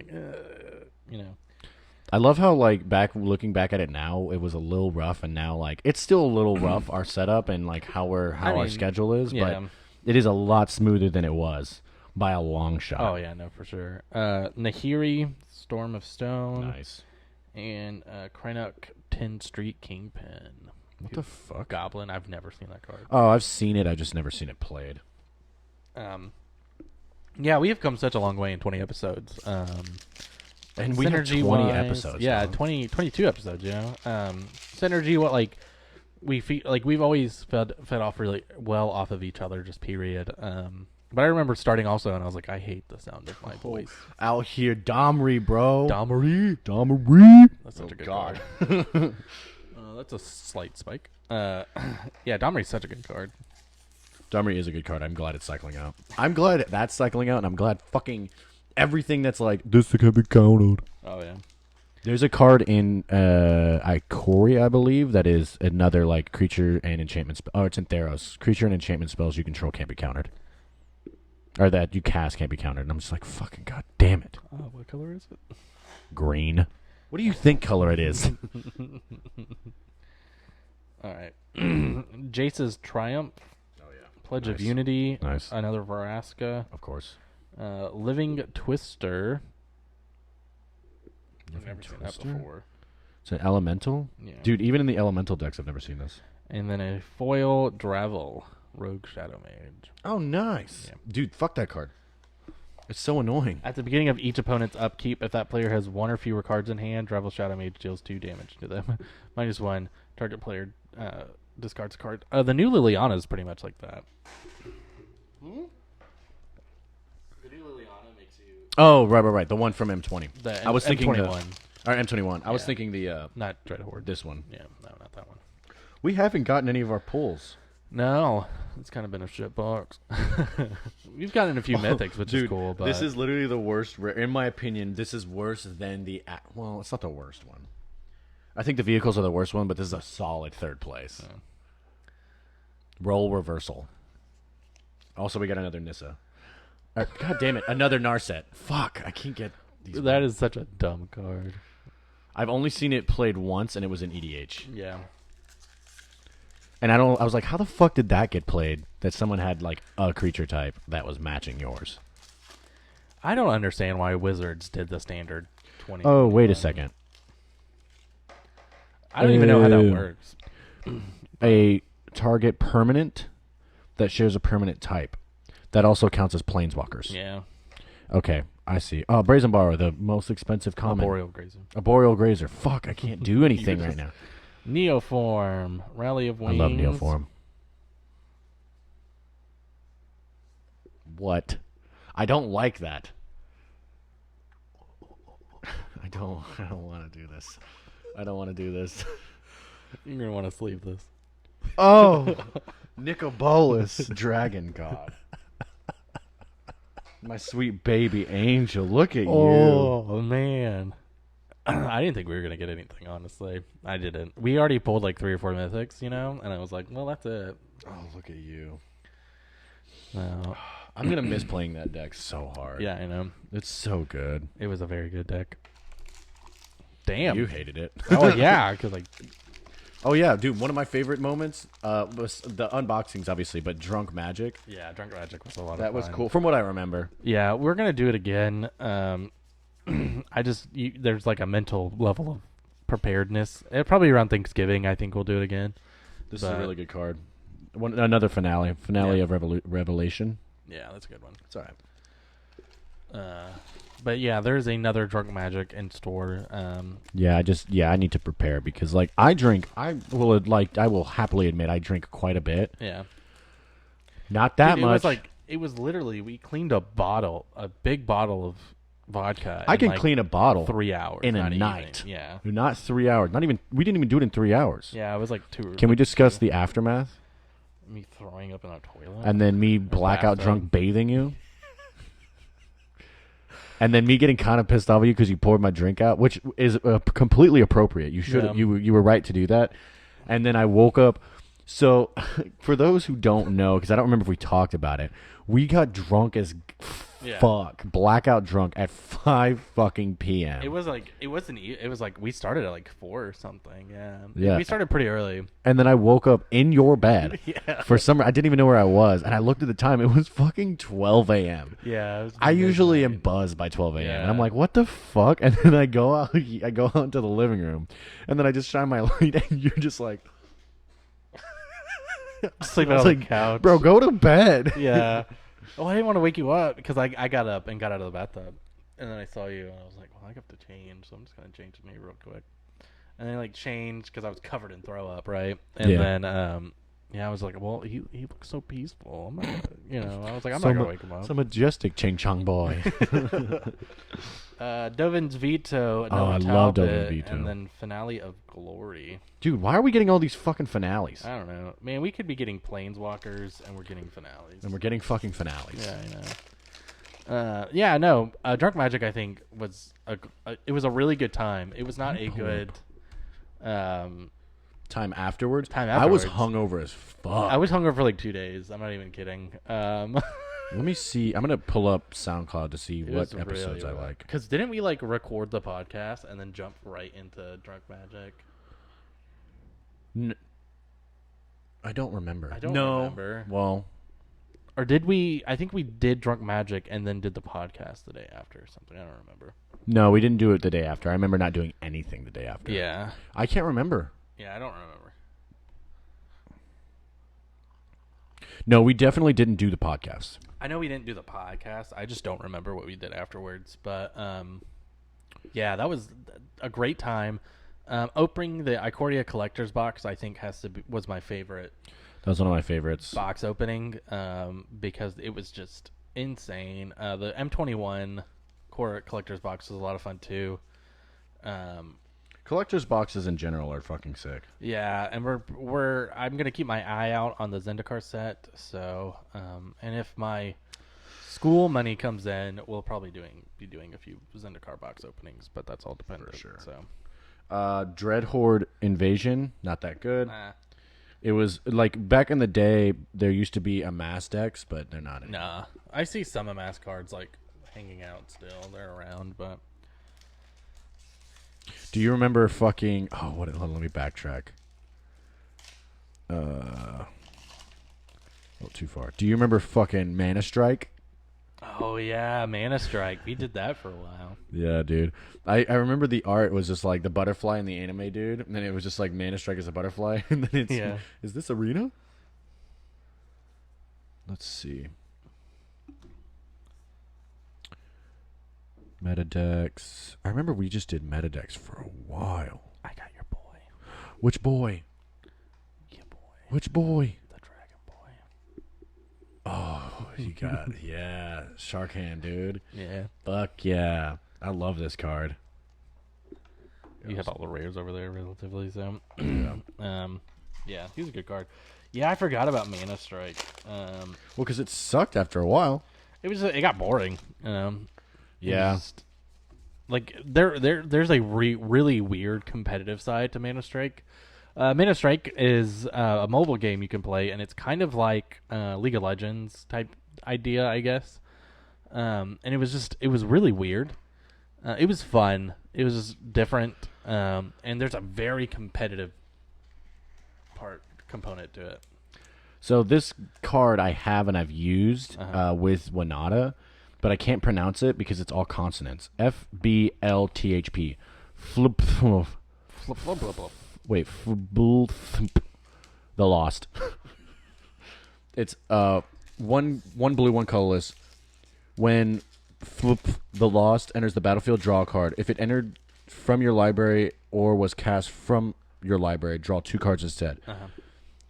I love how looking back at it now, it was a little rough, and now it's still a little rough, our setup and our schedule is, but it is a lot smoother than it was by a long shot. Oh yeah, no, for sure. Nahiri, Storm of Stone, nice, and Krynok 10 Street Kingpin. What the fuck? Goblin. I've never seen that card. Oh, I've seen it. I've just never seen it played. Yeah, we have come such a long way in 20 episodes. And we have 20 episodes. Yeah, 22 episodes, synergy, we've always fed off really well off of each other, just period. But I remember starting also, and I was like, I hate the sound of my voice. Out here, Domri, bro. Domri. That's such a good card. That's a slight spike. Yeah, Domri's such a good card. Domri is a good card. I'm glad it's cycling out. I'm glad that's cycling out, and I'm glad fucking... everything that's this can be countered. Oh yeah. There's a card in Ikoria, I believe, that is another creature and enchantment spell. Oh, it's in Theros. Creature and enchantment spells you control can't be countered. Or that you cast can't be countered. And I'm just fucking god damn it. Oh, what color is it? Green. What do you think color it is? Alright. Jace's Triumph. Oh yeah. Pledge of Unity. Nice. Another Vraska. Of course. Living Twister. I've never seen that before. It's an elemental? Yeah. Dude, even in the elemental decks, I've never seen this. And then a foil Dravel, Rogue Shadow Mage. Oh, nice. Yeah. Dude, fuck that card. It's so annoying. At the beginning of each opponent's upkeep, if that player has 1 or fewer cards in hand, Rival Shadow Mage deals 2 damage to them. -1. Target player discards a card. The new Liliana is pretty much like that. The new Liliana makes you... Oh, right. The one from M20. I was thinking M21. Or M21. I was thinking the... not Dreadhorde. This one. Yeah, no, not that one. We haven't gotten any of our pulls. No, it's kind of been a shit box. We've gotten a few mythics, which is cool. But this is literally the worst. In my opinion, this is worse than the... Well, it's not the worst one. I think the vehicles are the worst one, but this is a solid third place. Yeah. Role reversal. Also, we got another Nissa. God damn it, another Narset. Fuck, I can't get these. That is such a dumb card. I've only seen it played once, and it was in EDH. Yeah. And I was like, how the fuck did that get played? That someone had like a creature type that was matching yours. I don't understand why Wizards did the standard 20. Oh, wait a second. I don't even know how that works. A target permanent that shares a permanent type. That also counts as planeswalkers. Yeah. Okay, I see. Oh, Brazen Borrower, the most expensive common. Boreal Grazer. A Boreal Grazer. Fuck, I can't do anything right now. Neoform. Rally of Wings. I love Neoform. What? I don't like that. I don't want to do this. I don't want to do this. You're going to want to sleeve this. Oh, Nicobolus, Dragon God. My sweet baby angel. Look at you. Oh, man. I didn't think we were going to get anything, honestly. I didn't. We already pulled like 3 or 4 mythics, you know? And I was like, well, that's it. Oh, look at you. No. I'm going to miss playing that deck so hard. Yeah, I know. It's so good. It was a very good deck. Damn. You hated it. Oh, yeah. Because, like... Oh, yeah, dude. One of my favorite moments was the unboxings, obviously, but Drunk Magic. Yeah, Drunk Magic was a lot of fun. That was cool, from what I remember. Yeah, we're going to do it again. There's like a mental level of preparedness. Probably around Thanksgiving, I think we'll do it again. This is a really good card. Another finale of Revelation. Yeah, that's a good one. It's all right. But yeah, there's another Drunk Magic in store. I need to prepare because like I will happily admit I drink quite a bit. Yeah. Not that much. It was literally we cleaned a big bottle of vodka. I can clean a bottle 3 hours in a night. Even. Yeah. Not 3 hours. We didn't even do it in 3 hours. Yeah, it was like 2. Can we discuss the aftermath? Me throwing up in a toilet. And then me blackout drunk bathing you. And then me getting kind of pissed off at you because you poured my drink out, which is completely appropriate. You should you were right to do that. And then I woke up. So for those who don't know, because I don't remember if we talked about it, we got drunk as fuck, blackout drunk at 5 fucking p.m. It was like we started at like 4 or something. Yeah. We started pretty early. And then I woke up in your bed. Yeah. For some I didn't even know where I was, and I looked at the time. It was fucking 12 a.m. Yeah. I usually am buzzed by 12 a.m. Yeah. And I'm like, what the fuck? And then I go out into the living room, and then I just shine my light, and you're just like. Sleeping on the couch. Bro, go to bed. Yeah. Oh, I didn't want to wake you up because I got up and got out of the bathtub. And then I saw you and I was like, well, I have to change. So I'm just going to change me real quick. And then I changed because I was covered in throw up, right? And then, I was like, well, he looks so peaceful. I'm not gonna, I was like, I'm not going to wake him up. Some majestic Ching Chong boy. Dovin's Veto. I love Dovin's Veto. And then Finale of Glory. Dude, why are we getting all these fucking finales? I don't know. Man, we could be getting Planeswalkers and we're getting finales. And we're getting fucking finales. Yeah, I know. Drunk Magic, I think, was it was a really good time. It was not a good time afterwards. I was hungover as fuck. I was hungover for like 2 days. I'm not even kidding. Let me see. I'm gonna pull up SoundCloud to see what episodes I like. Because didn't we record the podcast and then jump right into Drunk Magic? I don't remember. I don't remember. Well, or did we? I think we did Drunk Magic and then did the podcast the day after or something. I don't remember. No, we didn't do it the day after. I remember not doing anything the day after. Yeah. I can't remember. Yeah, I don't remember. No, we definitely didn't do the podcast. I know we didn't do the podcast. I just don't remember what we did afterwards. But yeah, that was a great time. Opening the Icordia Collector's Box, I think, was my favorite That was one of my favorites. box opening because it was just insane. The M21 Core Collector's Box was a lot of fun too. Collector's boxes in general are fucking sick. Yeah, and I'm gonna keep my eye out on the Zendikar set. So, and if my school money comes in, we'll probably be doing a few Zendikar box openings, but that's all dependent. For sure. So, Dreadhorde Invasion, not that good. nah, It was like back in the day, there used to be a mass decks, but they're not anymore. nah. I see some Amass cards like hanging out still. They're around, but Do you remember fucking? Oh, what? Hold on, let me backtrack. A little too far. Do you remember fucking Mana Strike? oh yeah, Mana Strike. We did that for a while. Yeah, dude. I remember the art was just like the butterfly in the anime, dude. And then it was just like Mana Strike as a butterfly. And then it's, Yeah. Is this Arena? Let's see. Metadex. I remember we just did Metadex for a while. I got your boy. Which boy? Your boy. Which boy? The Dragon Boy. Oh, you got, yeah. Shark Hand, dude. Yeah. Fuck yeah. I love this card. You have all the rares over there, relatively. So, Yeah. yeah, he's a good card. Yeah, I forgot about Mana Strike. Well, because it sucked after a while. It got boring. Yeah. Just, like there's a really weird competitive side to Mana Strike. Mana Strike is a mobile game you can play, and it's kind of like League of Legends type idea, I guess. And it was really weird. It was fun. It was just different. And there's a very competitive component to it. So this card I have and I've used Uh-huh. with Wanada, but I can't pronounce it because it's all consonants. FBLTHP. Flip. Flip, flip, flip, flip. Wait. The Lost. It's one blue, one colorless. When the Lost enters the battlefield, draw a card. If it entered from your library or was cast from your library, draw 2 cards instead.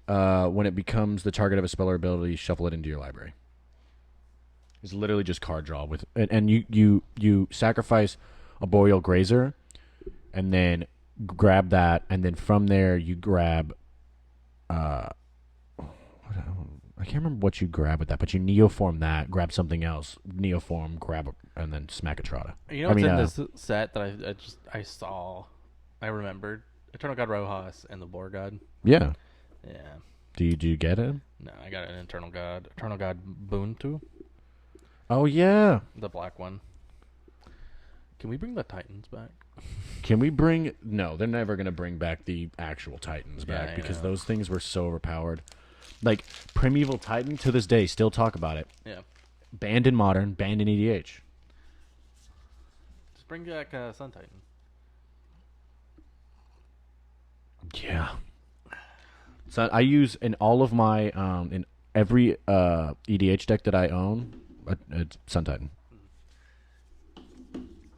When it becomes the target of a spell or ability, shuffle it into your library. It's literally just card draw with, and you sacrifice a Boreal Grazer, and then grab that, and then from there you grab. I can't remember what you grab with that, but you neoform that, grab something else, neoform, grab, and then smack a Trotta. You know what's in this set that I saw, I remembered? Eternal God Rojas and the Boar God. Yeah. Yeah. Do you get it? No, I got an Eternal God Buntu, Oh yeah. the black one. Can we bring the Titans back? Can we bring? No, they're never gonna bring back the actual Titans Yeah, back I because know. those things were so overpowered. Like Primeval Titan to this day still talk about it. Yeah. Banned in Modern, banned in EDH. Just bring back Sun Titan. Yeah. So I use in all of my in every EDH deck that I own, it's Sun Titan.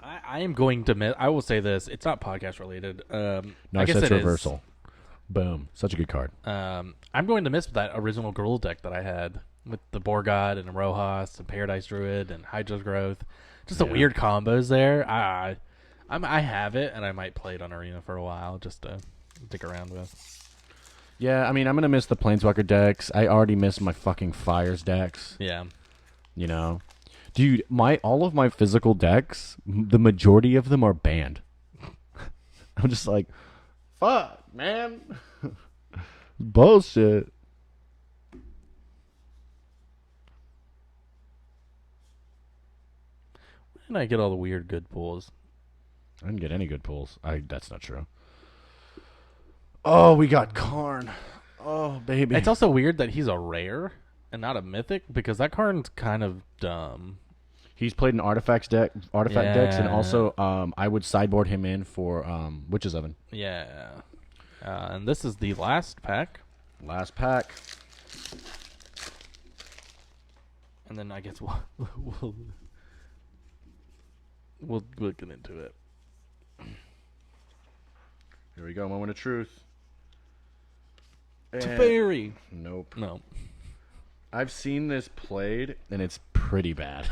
I am going to miss. I will say this. It's not podcast related. No, I guess it's it is. reversal. Boom, such a good card. I'm going to miss that original Gruul deck that I had with the Boar God and Rojas and Paradise Druid and Hydra's Growth. Just the Yeah. weird combos there. I have it, and I might play it on Arena for a while just to dick around with. Yeah, I mean I'm gonna miss the Planeswalker decks. I already miss my fucking Fires decks. Yeah. You know, dude, all of my physical decks, the majority of them are banned. I'm just like, fuck, man, bullshit. And I get all the weird good pulls. I didn't get any good pulls. That's not true. Oh, we got Karn. Oh, baby. It's also weird that he's a rare and not a mythic because that card's kind of dumb. He's played in artifact decks, and Yeah. also I would sideboard him in for Witch's Oven. Yeah. And this is the last pack. Last pack. and then I guess we'll we'll get into it. Here we go. Moment of truth. Teferi. Nope. No. I've seen this played, and it's pretty bad.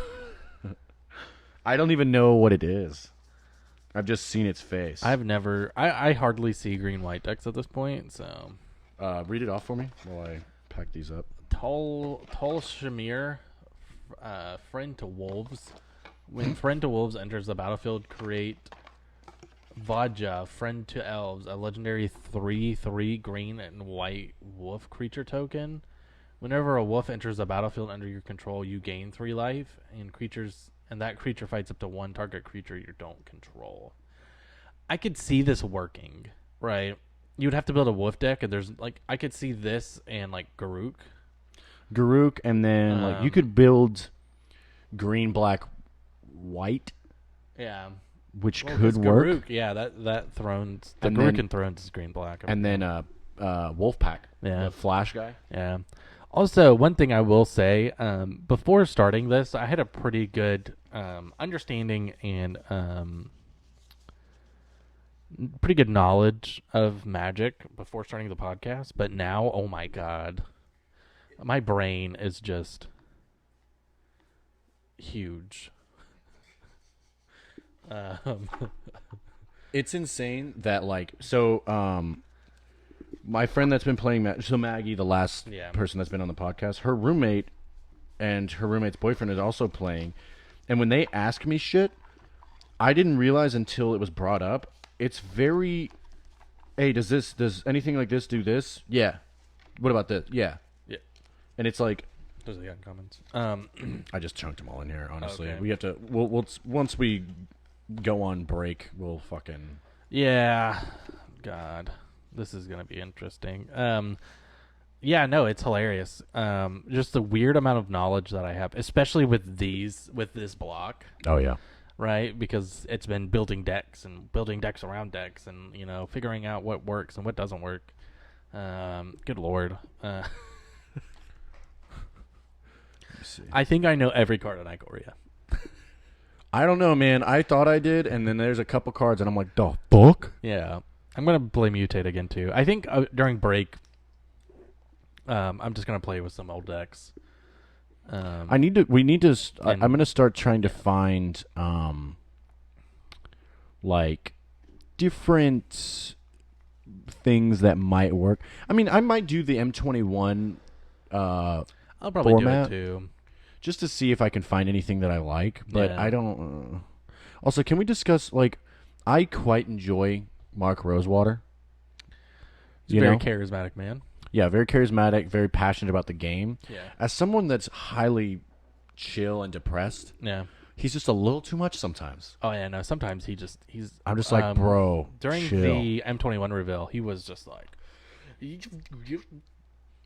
I don't even know what it is. I've just seen its face. I've never. I hardly see green-white decks at this point. So, read it off for me while I pack these up. Tol Shamir, friend to wolves. When friend to wolves enters the battlefield, create Vaja, friend to elves, a legendary 3/3 green and white wolf creature token. Whenever a wolf enters the battlefield under your control, you gain 3 life, and that creature fights up to one target creature you don't control. I could see this working, right? You'd have to build a wolf deck, and there's like I could see this and like Garruk, and then like you could build green, black, white. Yeah. Which could work. Garruk, yeah, that Thrones, the Garruk and Thrones is green black. And then Wolfpack, the Flash guy. Yeah. Also, one thing I will say, before starting this, I had a pretty good understanding and pretty good knowledge of Magic before starting the podcast. But now, oh my god, my brain is just huge. It's insane that my friend that's been playing Maggie, the last person that's been on the podcast, her roommate and her roommate's boyfriend is also playing, and when they ask me shit, I didn't realize until it was brought up. It's very, hey, does anything like this do this? Yeah. What about this? Yeah. And it's like, those are the uncommons. I just chunked them all in here. Honestly, okay. We have to. We'll once we go on break, we'll fucking. Yeah, God, this is gonna be interesting. Yeah, no, it's hilarious. Just the weird amount of knowledge that I have, especially with this block. Oh yeah. Right, because it's been building decks around decks, and figuring out what works and what doesn't work. Good lord. I think I know every card on Ikoria. I don't know, man. I thought I did, and then there's a couple cards, and I'm like, the fuck? Yeah. I'm going to play Mutate again, too. I think during break, I'm just going to play with some old decks. I'm going to start trying to find, different things that might work. I mean, I might do the M21 I'll probably format, do it too, just to see if I can find anything that I like. But yeah. I don't. Also, can we discuss I quite enjoy Mark Rosewater. He's a very charismatic man. Yeah, very charismatic, very passionate about the game. Yeah. As someone that's highly chill and depressed, he's just a little too much sometimes. Oh yeah, no. Sometimes he's. I'm just like, bro. During chill. the M21 reveal, he was just like.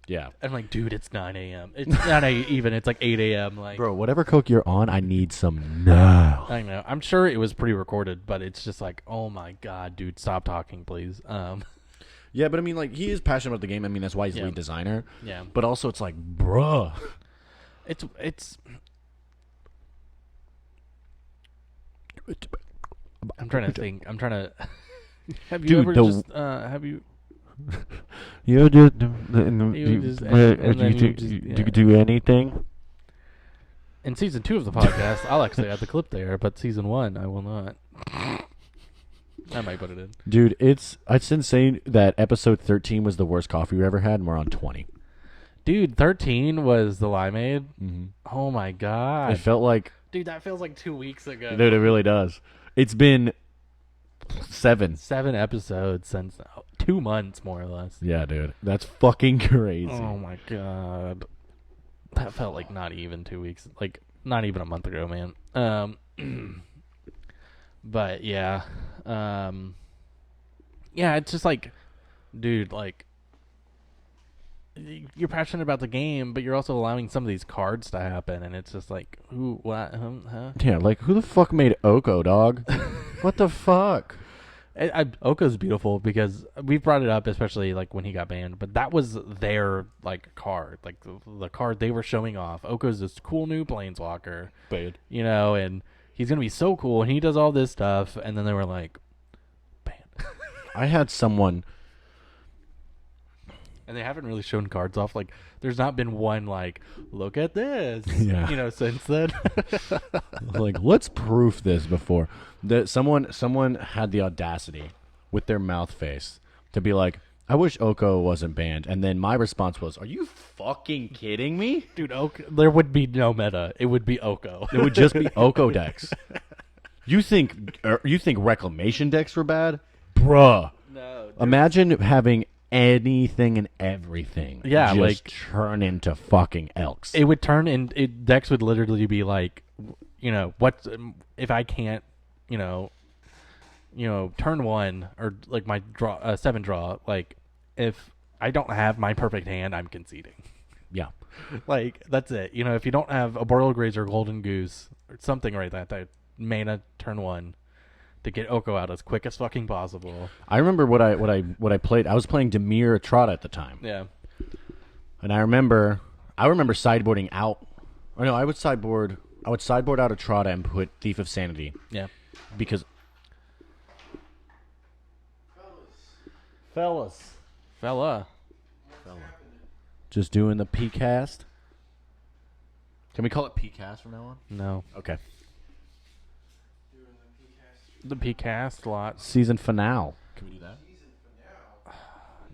Yeah. I'm like, dude, it's 9 a.m. It's not even. It's like 8 a.m. Like, bro, whatever Coke you're on, I need some now. I know. I'm sure it was pre-recorded, but it's just like, oh my god, dude, stop talking, please. Yeah, but I mean, he is passionate about the game. I mean, that's why he's lead designer. Yeah. But also, it's like, bruh. It's. I'm trying to think. I'm trying to. Have you ever just? Have you? You just do anything. In season 2 of the podcast, I'll actually add the clip there, but season 1, I will not. I might put it in. Dude, it's insane that episode 13 was the worst coffee we ever had, and we're on 20. Dude, 13 was the limeade. Mm-hmm. Oh my god! It felt like. Dude, that feels like 2 weeks ago. Dude, it really does. It's been 7 episodes since 2 months, more or less. Yeah, dude, that's fucking crazy. Oh my god, that felt like not even 2 weeks, like not even a month ago, man. But yeah, yeah, it's just like, dude, like you're passionate about the game, but you're also allowing some of these cards to happen, and it's just like, what, huh? Yeah, like who the fuck made Oko, dog? What the fuck? Oko's beautiful because we brought it up, especially like when he got banned. But that was their like card, like the card they were showing off. Oko's this cool new planeswalker, Bad. you know, and he's gonna be so cool, and he does all this stuff. And then they were like, banned. I had someone. And they haven't really shown cards off. Like, there's not been one like, look at this, Yeah. you know, since then. Like, let's proof this before that someone had the audacity with their mouth face to be like, I wish Oko wasn't banned, and then my response was, are you fucking kidding me? Dude, there would be no meta. It would be Oko. It would just be Oko decks. You think reclamation decks were bad, bruh? No. Imagine having anything and everything Yeah, just like- turn into fucking elks. It would turn in. Decks would literally be like, you know, what if I can't, you know, turn one or like my draw 7 draw. Like, if I don't have my perfect hand, I'm conceding. Yeah. Like, that's it. You know, if you don't have a Boreal Grazer, Golden Goose, or something like that mana turn 1 to get Oko out as quick as fucking possible. I remember what I played. I was playing Demir Etrata at the time. Yeah. And I remember sideboarding out. Or no, I would sideboard out Etrata and put Thief of Sanity Yeah. because Fella. just doing the PCast. Can we call it PCast from now on? No. Okay. The PCast lot. Season finale. Can we do that?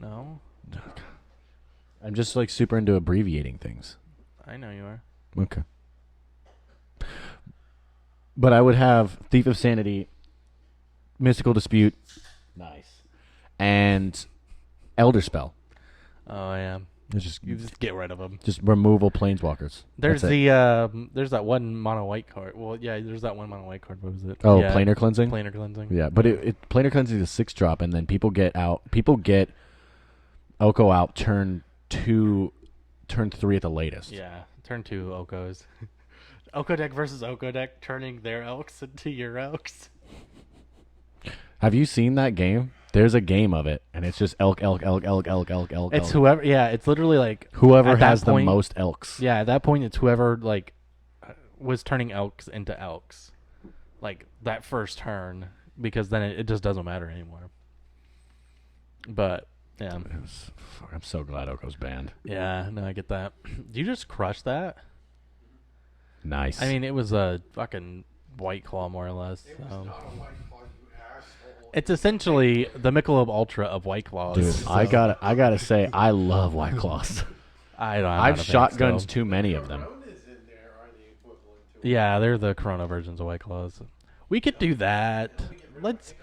No. I'm just like super into abbreviating things. I know you are. Okay. But I would have Thief of Sanity, Mystical Dispute, nice, and Elder Spell. Oh, yeah. It's just You just get rid of them. just removal planeswalkers. There's That's it. there's that one mono white card. Well, yeah, there's that one mono white card. What was it? Oh, yeah, planar cleansing. Planar cleansing. Yeah, but it planar cleansing is a 6-drop, and then people get Oko out turn 3 at the latest. Yeah. Turn 2 Okos. Oko deck versus Oko deck, turning their elks into your elks. Have you seen that game? There's a game of it, and it's just elk. It's whoever. Yeah, it's literally like Whoever at that has the point- most elks. Yeah, at that point, it's whoever like was turning elks into elks, like that first turn, because then it just doesn't matter anymore. But yeah, I'm so glad Oko's banned. yeah, no, I get that. You just crushed that. Nice. I mean, it was a fucking White Claw, more or less. It was not a White Claw, you asshole. It's essentially the Michelob Ultra of White Claws. dude, so I gotta say, I love White Claws. I don't. I've shotgunned too many of them. Coronas in there are the equivalent to Yeah, they're the Corona versions of White Claws. We could do that. Let's.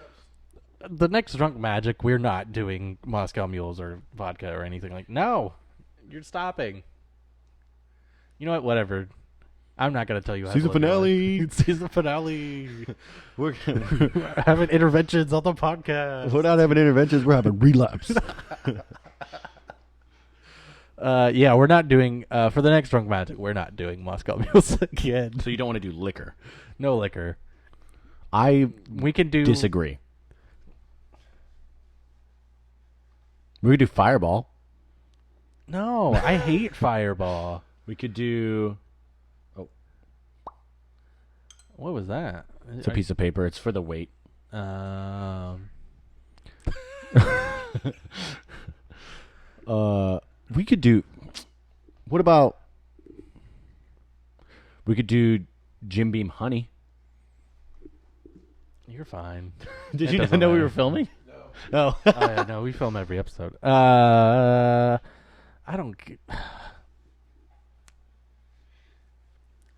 The next Drunk Magic, we're not doing Moscow Mules or vodka or anything like. No, you're stopping. You know what? Whatever. I'm not gonna tell you. How to Season live your life. finale. Season finale. We're Having interventions on the podcast. not having interventions. We're having relapse. Yeah, we're not doing for the next Drunk Magic. We're not doing Moscow Mules again. So you don't want to do liquor? No liquor. I We can do. disagree. We could do Fireball. No, I hate Fireball. We could do. What was that? It's a piece of paper. It's for the weight. We could do. What about? We could do Jim Beam Honey. You're fine. Did It you not doesn't know we matter. were filming? no. Oh. Oh, yeah, no, we film every episode. I don't.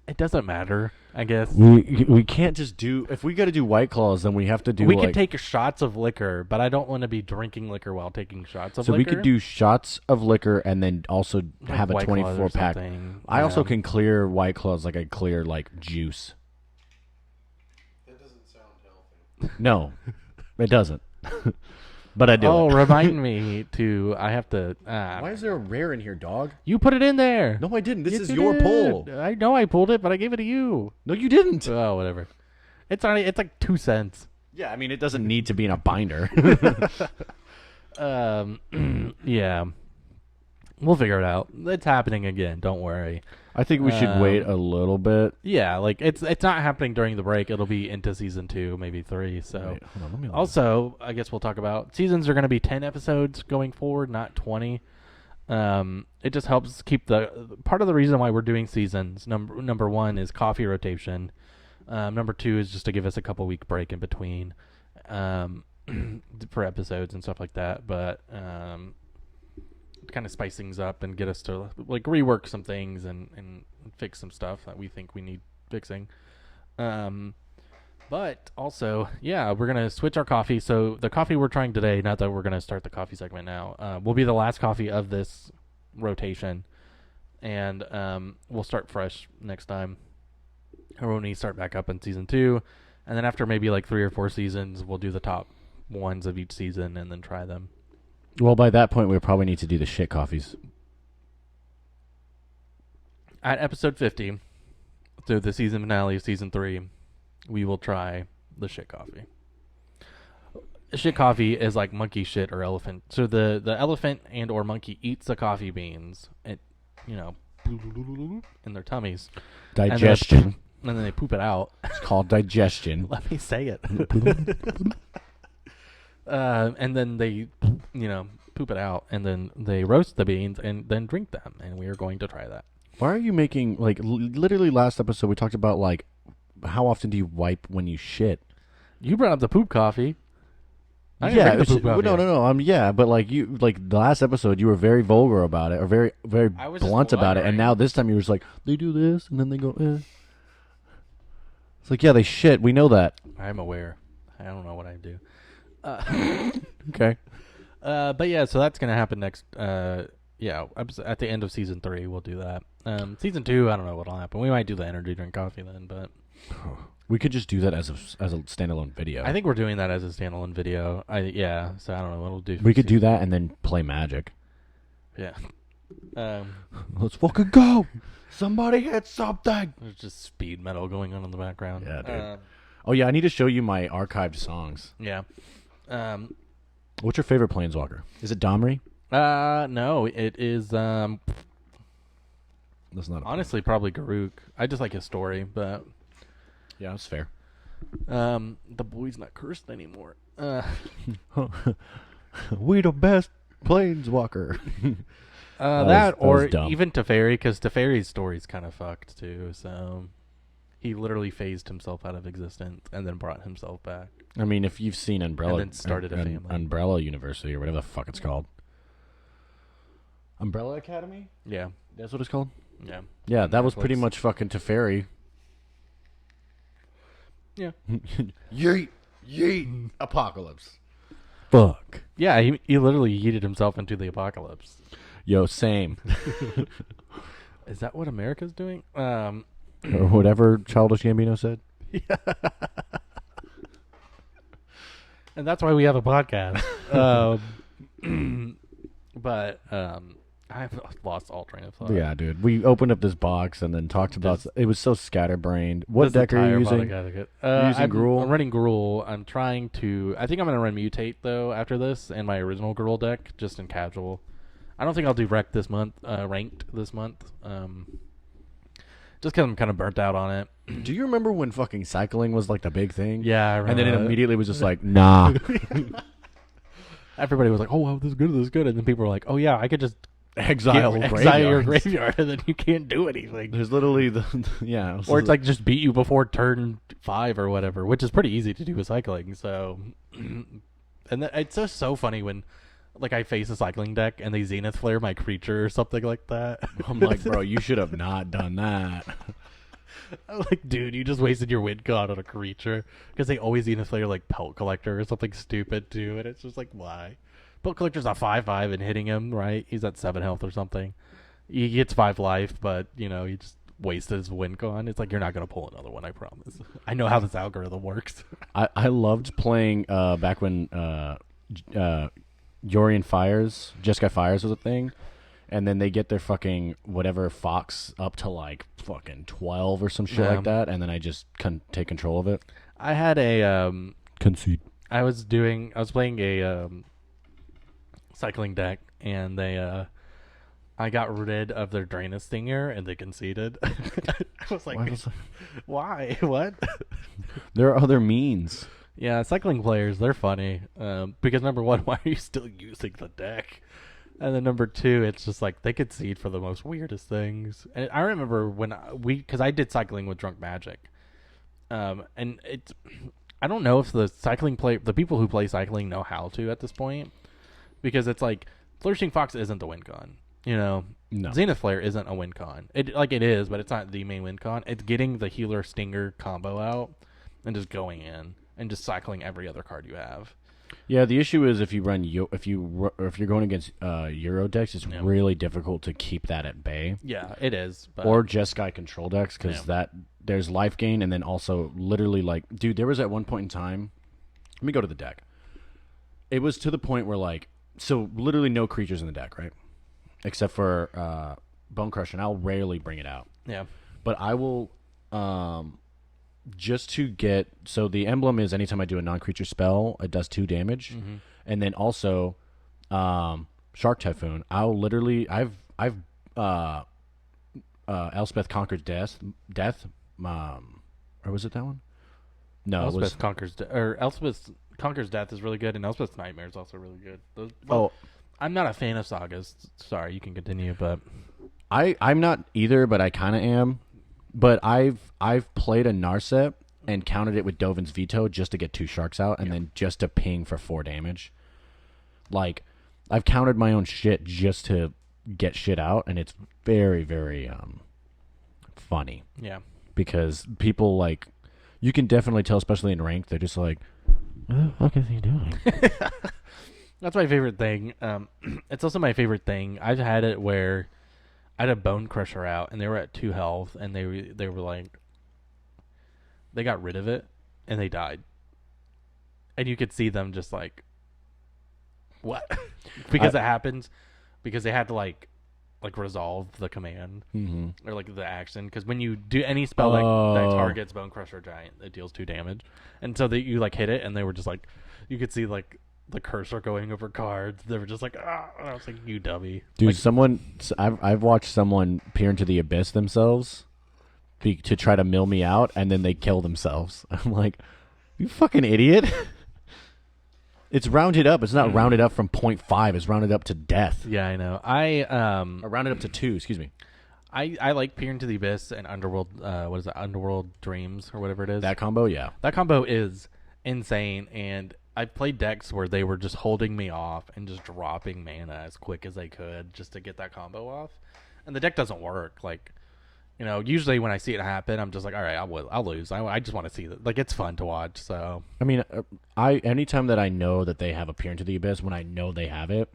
It doesn't matter, I guess. We can't just do. If we got to do White Claws, then we have to do. We like, can take shots of liquor, but I don't want to be drinking liquor while taking shots of So liquor. we could do shots of liquor and then also Like have a White Claws or 24 pack. something. I also Yeah. can clear White Claws like I clear like juice. That doesn't sound healthy. No, it doesn't. But I do. Oh, it. remind me to. I have to. Why is there a rare in here, dog? You put it in there. No, I didn't. This Yes, is you your did. pull. I know I pulled it, but I gave it to you. No, you didn't. Oh, whatever. It's only. It's like 2 cents. Yeah, I mean, it doesn't need to be in a binder. Yeah. We'll figure it out. It's happening again. Don't worry. I think we should wait a little bit. Yeah, like it's not happening during the break. It'll be into season 2, maybe 3. So Wait, hold on, let me look. also, I guess we'll talk about seasons are going to be 10 episodes going forward, not 20. It just helps keep the part of the reason why we're doing seasons. Number 1 is coffee rotation. Number 2 is just to give us a couple week break in between for episodes and stuff like that. But kind of spice things up and get us to like rework some things and fix some stuff that we think we need fixing. But also, yeah, we're gonna switch our coffee. So the coffee we're trying today, not that we're gonna start the coffee segment now, will be the last coffee of this rotation, and we'll start fresh next time. Or when we start back up in season 2, and then after maybe like 3 or 4 seasons, we'll do the top ones of each season and then try them. Well, by that point, we'll probably need to do the shit coffees. At episode 50, through the season finale of season 3, we will try the shit coffee. Shit coffee is like monkey shit or elephant. So the elephant and or monkey eats the coffee beans, in their tummies. Digestion. And then they poop it out. It's called digestion. Let me say it. And then they, poop it out, and then they roast the beans and then drink them. And we are going to try that. Why are you making, like, literally last episode we talked about, like, how often do you wipe when you shit? You brought up the poop coffee. I didn't Yeah, bring the poop coffee up. no. Yeah, but like the last episode, you were very vulgar about it, or very, very I was just blunt about it, and wondering. now this time you were just like, they do this, and then they go, eh. It's like, yeah, they shit. We know that. I'm aware. I don't know what I do. Okay. But yeah, so that's gonna happen next. At the end of season 3, we'll do that. Season 2, I don't know what'll happen. We might do the energy drink coffee then, but We could just do that as a standalone video. I think we're doing that as a standalone video. So I don't know what we'll do. we could do that and then play Magic. Yeah. Let's fucking go. Somebody hit something. There's just speed metal going on in the background. Yeah, dude. Oh yeah, I need to show you my archived songs. Yeah. What's your favorite Planeswalker? Is it Domri? No, it is That's not honestly probably Garuk. I just like his story, but Yeah, that's fair. the boy's not cursed anymore. We the best Planeswalker. That was or dumb. even Teferi, because Teferi's story's kind of fucked too. So he literally phased himself out of existence and then brought himself back. I mean, if you've seen Umbrella, And then started a family. Umbrella University or whatever the fuck it's called. Umbrella Academy? Yeah, That's what it's called? yeah, Yeah, that was pretty Netflix. much fucking Teferi. yeah, Yeet. Apocalypse. Fuck. yeah. He literally yeeted himself into the apocalypse. Yo, same. Is that what America's doing? Or whatever Childish Gambino said. And that's why we have a podcast. But I've lost all train of thought. Yeah, dude. We opened up this box and then talked about... It was so scatterbrained. What This deck are you entire using? podcast. using Gruul? I'm running Gruul. I'm trying to... I think I'm going to run Mutate, though, after this, and my original Gruul deck, just in casual. I don't think I'll do ranked this month. Just because I'm kind of burnt out on it. Do you remember when fucking cycling was like the big thing? Yeah, I And remember then it that. immediately was just like, nah. Everybody was like, oh, wow, this is good, this is good. And then people were like, oh, yeah, I could just Exile exile your graveyards. graveyard, and then you can't do anything. There's literally the... Yeah. Or it's like just beat you before turn 5 or whatever, which is pretty easy to do with cycling. So, and it's just so funny when, like, I face a cycling deck and they Zenith Flare my creature or something like that. I'm like, bro, you should have not done that. I'm like, dude, you just wasted your win con on a creature, because they always Zenith Flare like Pelt Collector or something stupid too, and it's just like, why? Pelt Collector's a 5/5 and hitting him, right? He's at 7 health or something. He gets 5 life, but he just wasted his win con. It's like, you're not gonna pull another one, I promise. I know how this algorithm works. I loved playing back when Yorian Fires, Jeskai Fires was a thing. And then they get their fucking whatever Fox up to like fucking 12 or some shit Yeah. like that. And then I just take control of it. I had a Concede. I was playing a cycling deck, and I got rid of their Drainus Stinger, and they conceded. I was like, why? What? There are other means. Yeah, cycling players, they're funny. Because number one, why are you still using the deck? And then number two, it's just like they concede for the most weirdest things. And I remember when because I did cycling with Drunk Magic, and it's I don't know if the people who play cycling know how to at this point, because it's like Flourishing Fox isn't the win con. No. Zenith Flare isn't a win con. It is, but it's not the main win con. It's getting the healer stinger combo out and just going in and just cycling every other card you have. Yeah, the issue is if you're going against Euro decks, it's really difficult to keep that at bay. Yeah, it is. But or Jeskai control decks, because there's life gain, and then also literally like, dude, there was at one point in time. Let me go to the deck. It was to the point where so literally no creatures in the deck, right? Except for Bone Crusher, and I'll rarely bring it out. Yeah. But I will, just to get, so the emblem is anytime I do a non-creature spell, it does 2 damage. Mm-hmm. And then also, Shark Typhoon, I've Elspeth Conquers Death, or was it that one? No, Elspeth Conquers Death is really good, and Elspeth's Nightmare is also really good. I'm not a fan of sagas. Sorry, you can continue, but I'm not either, but I kind of am. But I've played a Narset and countered it with Dovin's Veto just to get 2 sharks out, and then just to ping for 4 damage. Like, I've countered my own shit just to get shit out, and it's very, very funny. Yeah. Because people, you can definitely tell, especially in ranked, they're just like, what the fuck is he doing? That's my favorite thing. It's also my favorite thing. I've had it where I had a Bone Crusher out, and they were at 2 health, and they were like, they got rid of it, and they died. And you could see them just like, what? Because it happens, because they had to resolve the command, or the action. Because when you do any spell that targets Bone Crusher Giant, it deals 2 damage. And so you hit it, and they were just like, you could see the cursor going over cards. They were just like, ah. And I was like, you dummy. Dude, I've watched someone peer into the abyss themselves to try to mill me out, and then they kill themselves. I'm like, you fucking idiot. It's rounded up. It's not rounded up from 0.5. It's rounded up to death. Yeah, I know. Or rounded up to 2, excuse me. I like Peer into the Abyss and Underworld, what is it, Underworld Dreams, or whatever it is. That combo, yeah. That combo is insane, and I've played decks where they were just holding me off and just dropping mana as quick as they could just to get that combo off. And the deck doesn't work. Usually when I see it happen, I'm just like, all right, I'll lose. I just want to see it. It's fun to watch, so. I mean, anytime that I know that they have a Peer into the Abyss, when I know they have it,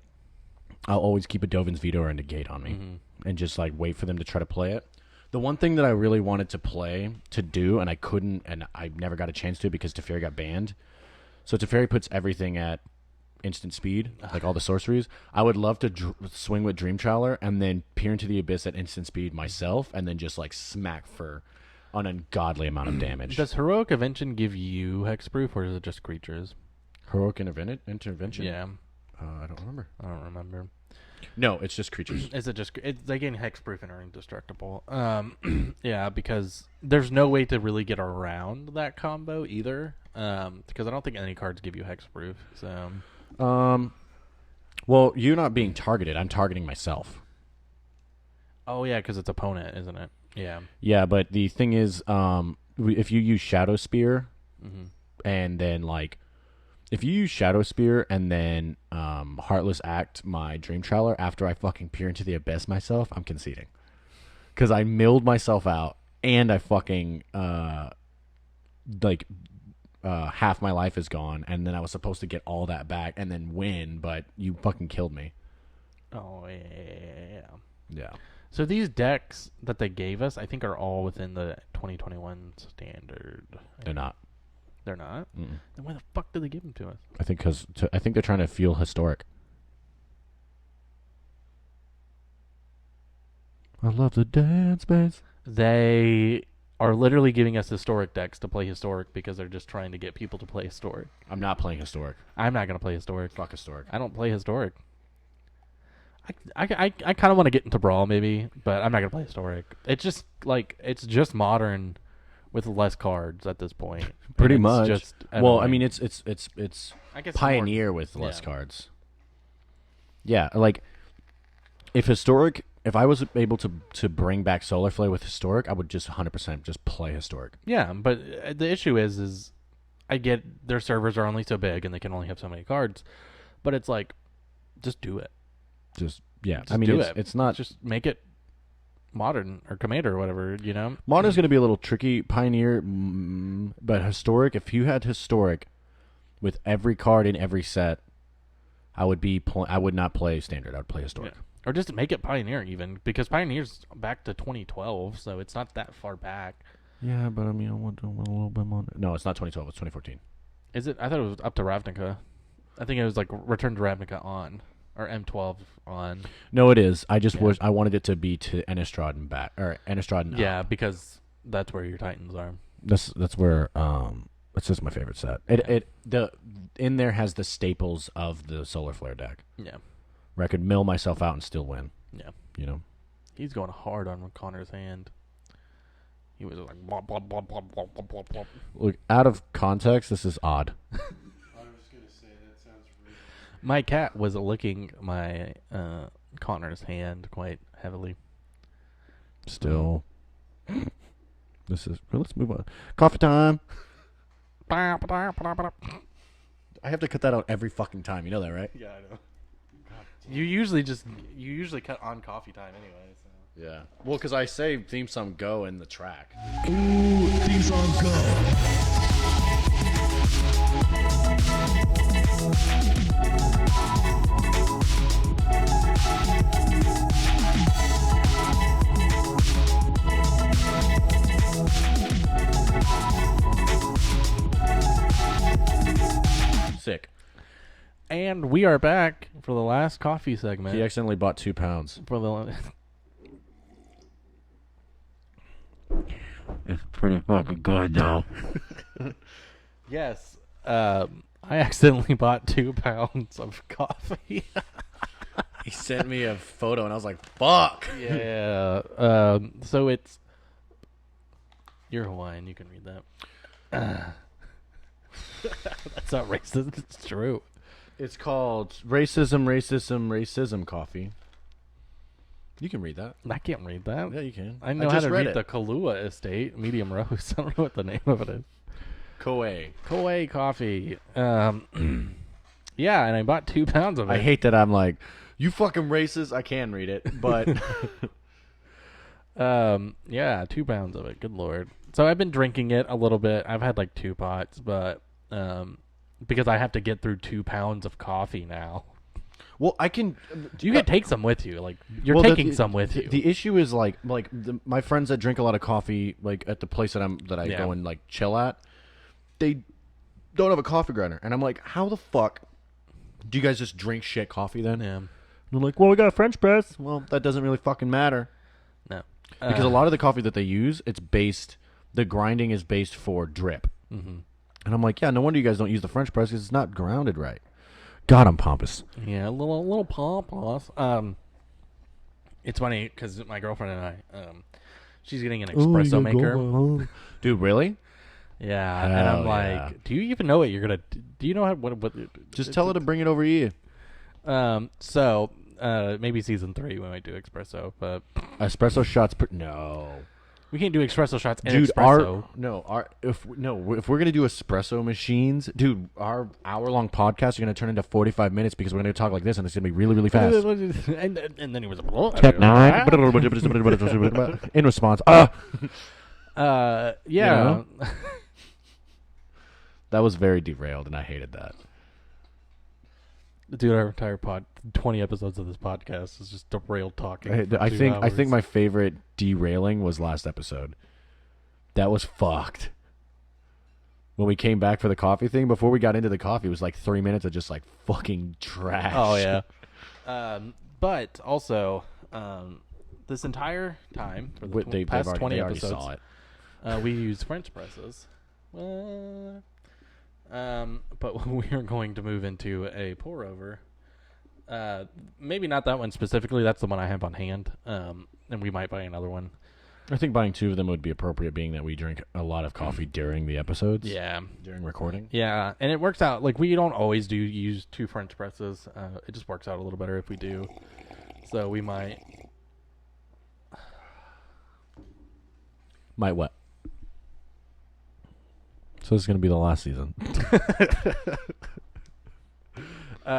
I'll always keep a Dovin's Veto or a Negate on me and just, wait for them to try to play it. The one thing that I really wanted to do, and I couldn't, and I never got a chance to because Teferi got banned. So Teferi puts everything at instant speed, all the sorceries. I would love to swing with Dream Trawler and then Peer into the Abyss at instant speed myself, and then just smack for an ungodly amount of damage. Does Heroic Intervention give you hexproof, or is it just creatures? Heroic Intervention? Yeah. I don't remember. No, it's just creatures. Is it just they gain hexproof and are indestructible? Yeah, because there's no way to really get around that combo either. Because I don't think any cards give you hexproof. So, well, you're not being targeted. I'm targeting myself. Oh yeah, because it's opponent, isn't it? Yeah. Yeah, but the thing is, if you use Shadow Spear, and then if you use Shadow Spear and then Heartless Act my Dream Trawler after I fucking Peer into the Abyss myself, I'm conceding. Because I milled myself out, and I fucking half my life is gone, and then I was supposed to get all that back and then win, but you fucking killed me. Oh yeah. Yeah. So these decks that they gave us, I think, are all within the 2021 standard. They're not. They're not? Mm-mm. Then why the fuck did they give them to us? I think I think they're trying to feel historic. I love the dance bass. They are literally giving us historic decks to play historic because they're just trying to get people to play historic. I'm not playing historic. I'm not gonna play historic. Fuck historic. I don't play historic. I kind of want to get into Brawl maybe, but I'm not gonna play historic. It's just modern with less cards at this point. Pretty And it's much. Just Well, I annoying. mean, it's I guess Pioneer more, with less yeah. cards. Yeah, like if I was able to bring back Solar Flare with historic, I would just 100% just play historic. Yeah, but the issue is I get their servers are only so big and they can only have so many cards, but it's like, just do it. Just yeah, Just I mean do it's, it. it's not Just make it modern or commander or whatever, you know. Modern's going to be a little tricky. Pioneer, but historic. If you had historic with every card in every set, I would not play standard. I would play historic. Yeah. Or just make it Pioneer even, because Pioneer's back to 2012, so it's not that far back. Yeah, but I mean, I want a little bit more. No, it's not 2012. It's 2014. Is it? I thought it was up to Ravnica. I think it was like Return to Ravnica on, or M12 on. No, it is. I just Yeah. I wanted it to be to Innistrad and back or Innistrad and Yeah, up. because that's where your Titans are. That's where it's just my favorite set. In there has the staples of the Solar Flare deck. Yeah, Where I could mill myself out and still win. yeah. You know. He's going hard on Connor's hand. He was like blah blah blah blah blah blah blah blah. Look, out of context, this is odd. I was gonna say that sounds rude. My cat was licking my Connor's hand quite heavily. Still. This is. Well, let's move on. Coffee time. I have to cut that out every fucking time. You know that, right? Yeah, I know. You usually cut on coffee time anyway. So. Yeah. Well, because I say theme song go in the track. Ooh, theme song go. Sick. And we are back for the last coffee segment. He accidentally bought 2 pounds. For the It's pretty fucking good though. yes, I accidentally bought 2 pounds of coffee. He sent me a photo, and I was like, "Fuck." Yeah. So it's. You're Hawaiian. You can read that. That's not racist. It's true. It's called racism coffee. You can read that. I can't read that. Yeah, you can. I know how just to read read it. the Kahlua Estate medium roast. I don't know what the name of it is. Koei. Koei coffee. Yeah, and I bought 2 pounds of it. I hate that I'm like, you fucking racist. I can read it, but Yeah, 2 pounds of it. Good lord. So I've been drinking it a little bit. I've had like 2 pots, but because I have to get through 2 pounds of coffee now. well, I can. You can take some with you. Like you're Well, taking some with you. The issue is like my friends that drink a lot of coffee, like at the place that I Yeah. go and like chill at, they don't have a coffee grinder, and I'm like, how the fuck do you guys just drink shit coffee then? Yeah. And they're like, well, we got a French press. Well, that doesn't really fucking matter No. because a lot of the coffee that they use, the grinding is based for drip, Mm-hmm. and I'm like, yeah, no wonder you guys don't use the French press because it's not grounded right. God, I'm pompous. Yeah, a little pompous. It's funny because my girlfriend and I, she's getting an espresso maker. Dude, really? Yeah, and I'm Hell like, yeah. do you even know what you're gonna? Do you know how what? Just tell her to bring it over here. So maybe season 3 we might do espresso, but Espresso shots no. we can't do espresso shots and Dude, espresso. if we're gonna do espresso machines, dude, our hour-long podcast are gonna turn into 45 minutes because we're gonna talk like this, and it's gonna be really, really fast. and then he was like, Tech 9. In response, yeah. You know? That was very derailed, and I hated that. Dude, our entire 20 episodes of this podcast is just derailed talking. for I 2 think hours. my favorite derailing was last episode. That was fucked. When we came back for the coffee thing, before we got into the coffee, it was like 3 minutes of just like fucking trash. Oh yeah. But also, this entire time for the They've past already, 20 they already episodes, saw it. We use French presses. But we are going to move into a pour over. Maybe not that one specifically. That's the one I have on hand. And we might buy another one. I think buying 2 of them would be appropriate, being that we drink a lot of coffee during the episodes. Yeah. During recording. Yeah, and it works out. Like, we don't always use 2 French presses. It just works out a little better if we do. So we might. Might what? So this is going to be the last season.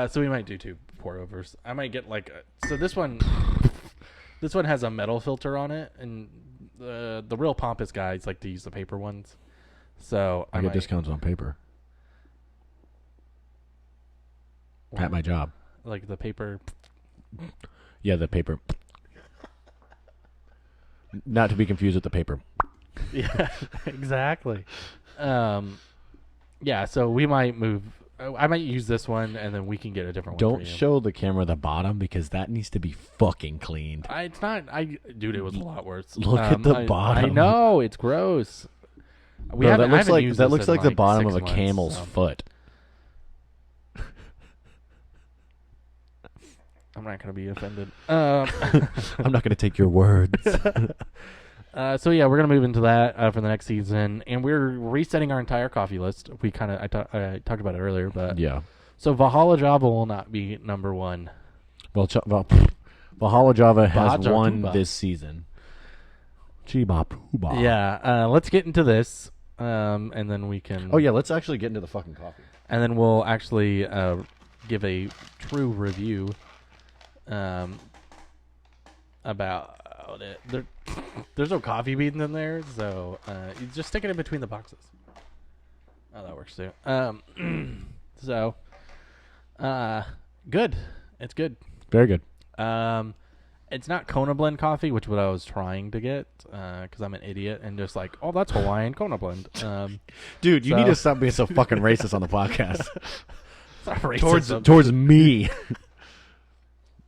So we might do 2 pour overs. I might get so this one has a metal filter on it, and the real pompous guys like to use the paper ones. So I get discounts on paper. At my job. Like the paper. Yeah, the paper. Not to be confused with the paper. Yeah, exactly. Yeah, so we might move. I might use this one, and then we can get a different one. Don't show the camera the bottom, because that needs to be fucking cleaned. It's not. Dude, it was a lot worse. Look at the bottom. I know, it's gross. Bro, that looks like the bottom of a camel's foot. I'm not going to be offended. I'm not going to take your words. So yeah, we're gonna move into that for the next season, and we're resetting our entire coffee list. I talked about it earlier, but Yeah. So Valhalla Java will not be number 1. Valhalla Java has Baja won Tuba. this season. Chiba Pooba. Yeah. Let's get into this, and then we can. Oh yeah, let's actually get into the fucking coffee. And then we'll actually give a true review, about it. There's no coffee beans in there, so you just stick it in between the boxes. Oh, that works too. So, good. It's good. Very good. It's not Kona Blend coffee, which what I was trying to get, because I'm an idiot and just like, oh, that's Hawaiian Kona Blend. Dude, you need to stop being so fucking racist on the podcast. It's not racism. towards me.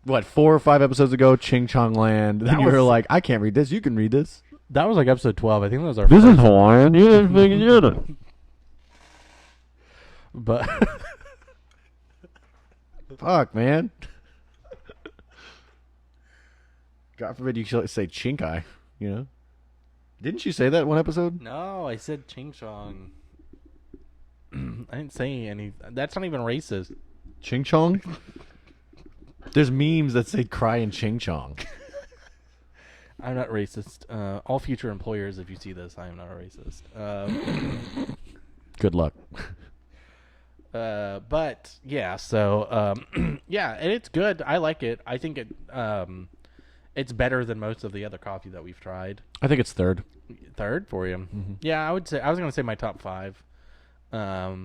What, 4 or 5 episodes ago, Ching Chong Land. Then you were like, I can't read this. You can read this. That was like episode 12. I think that was our This first. is Hawaiian. You didn't think you did it. But Fuck, man. God forbid you say Chinkai, you know? Didn't you say that one episode? no, I said Ching Chong. I didn't say any. That's not even racist. Ching Chong? There's memes that say cry in Ching Chong. I'm not racist. All future employers, if you see this, I am not a racist. Good luck. But yeah, so yeah, and it's good. I like it. I think it's better than most of the other coffee that we've tried. I think it's third. Third for you. Mm-hmm. Yeah, I would say I was gonna say my top 5. But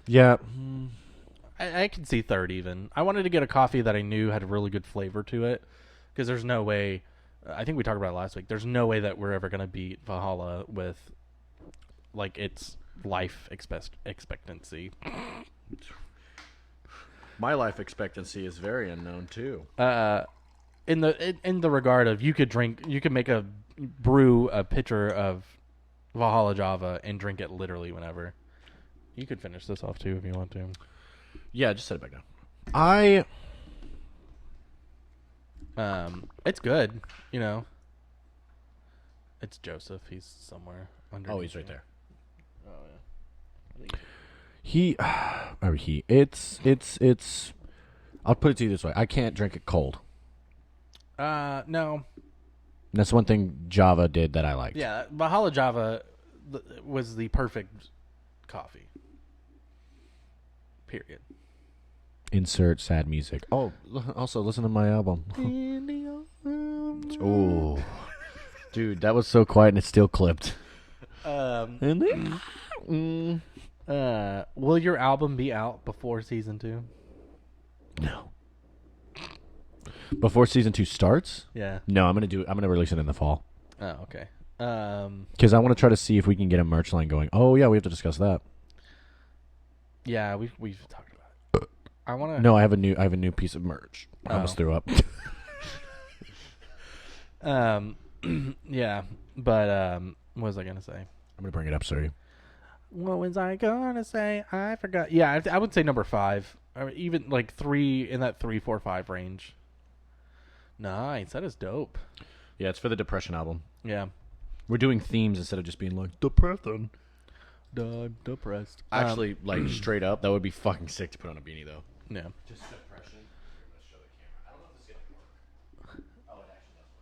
Yeah. I can see third even. I wanted to get a coffee that I knew had a really good flavor to it, because there's no way. I think we talked about it last week. There's no way that we're ever gonna beat Valhalla with like its life expectancy. My life expectancy is very unknown too. In the regard of you could brew a pitcher of Valhalla Java and drink it literally whenever. You could finish this off too if you want to. Yeah, just set it back down. It's good, you know. It's Joseph. He's somewhere under. Oh, he's right there. Oh He. It's. I'll put it to you this way: I can't drink it cold. yeah. No. That's one thing Java did that I liked. Yeah, Valhalla Java was the perfect coffee. Period. Insert sad music. Oh, also listen to my album. Oh, dude, that was so quiet and it's still clipped. Will your album be out before season 2? No. Before season 2 starts? Yeah. No, I'm gonna release it in the fall. Oh, okay. Because I want to try to see if we can get a merch line going. Oh yeah, we have to discuss that. Yeah, we've talked about it. I want to. No, I have a new piece of merch. I almost threw up. Yeah, but what was I gonna say? I'm gonna bring it up, sorry. What was I gonna say? I forgot. Yeah, I would say number 5, or even like 3 in that 3, 4, 5 range. Nice, that is dope. Yeah, it's for the Depression album. Yeah, We're doing themes instead of just being like depression. depressed. Actually, like straight up, that would be fucking sick to put on a beanie though. Yeah. Just depression. Let's show the camera. I don't know if this is gonna work. Oh, it actually does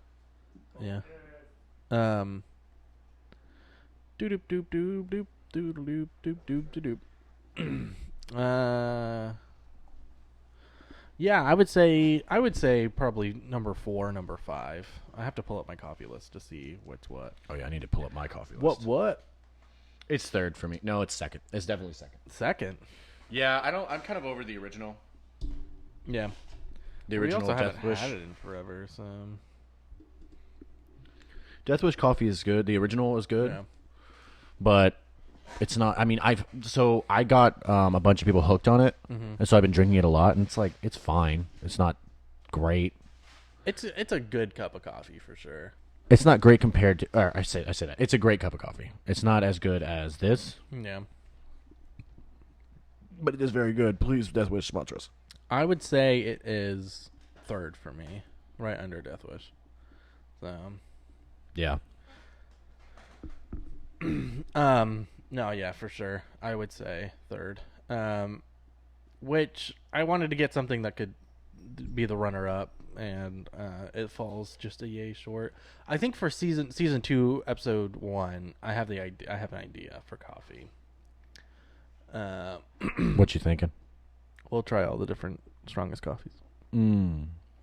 work. Yeah. Doop doop doop doop doop doop doop doop doop. Yeah, I would say probably number 4, number 5. I have to pull up my coffee list to see what's what. Oh yeah, I need to pull up my coffee list. What? It's third for me. No, it's second. It's definitely second. Second. Yeah, I'm kind of over the original. Yeah. The We original also Death haven't Wish. had it in forever, so Death Wish coffee is good. The original is good, yeah. but it's not. I mean, I got a bunch of people hooked on it, and so I've been drinking it a lot, and it's like it's fine. It's not great. It's a good cup of coffee for sure. It's not great compared to. Or I say that it's a great cup of coffee. It's not as good as this, Yeah. but it is very good. Please, Death Wish sponsor us. I would say it is third for me, right under Death Wish. So, Yeah. no, yeah, for sure. I would say third. Which I wanted to get something that could be the runner-up, and it falls just a yay short. I think for season 2, episode 1, I have an idea for coffee. What you thinking? We'll try all the different strongest coffees.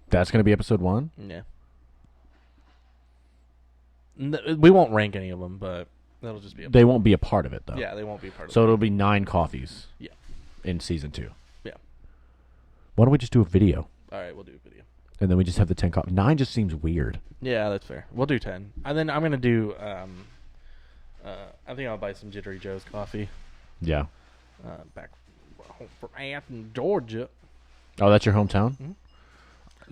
That's gonna be episode 1. Yeah. We won't rank any of them, but that'll just be They won't be a part of it though. yeah, they won't be part of So it. it'll be 9 coffees. Yeah. In season 2. Yeah. Why don't we just do a video All right, we'll do a video. and then we just have the 10 coffees? 9 just seems weird. Yeah, that's fair. We'll do 10. And then I'm going to do I think I'll buy some Jittery Joe's coffee Yeah. back from Athens, Georgia. Oh, that's your hometown? Mhm.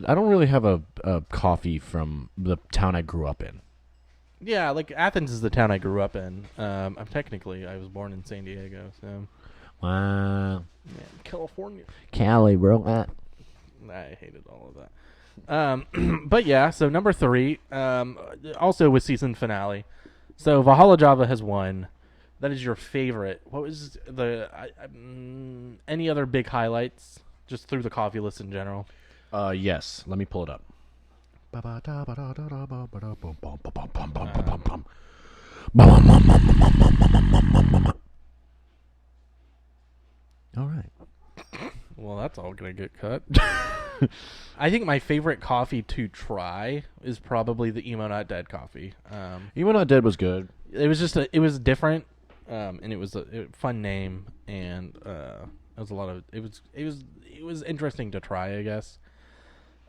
I don't really have a coffee from the town I grew up in. Yeah, like Athens is the town I grew up in. I was born in San Diego, so Wow. yeah, California. Cali, bro. I hated all of that. But yeah, so number 3, also with season finale. So Valhalla Java has won. That is your favorite. What was any other big highlights just through the coffee list in general? Yes. Let me pull it up. All right. Well, that's all gonna get cut. I think my favorite coffee to try is probably the Emo Not Dead coffee. Even Not Dead was good. It was just it was different, and it was a fun name, and it was a lot of it was interesting to try, I guess.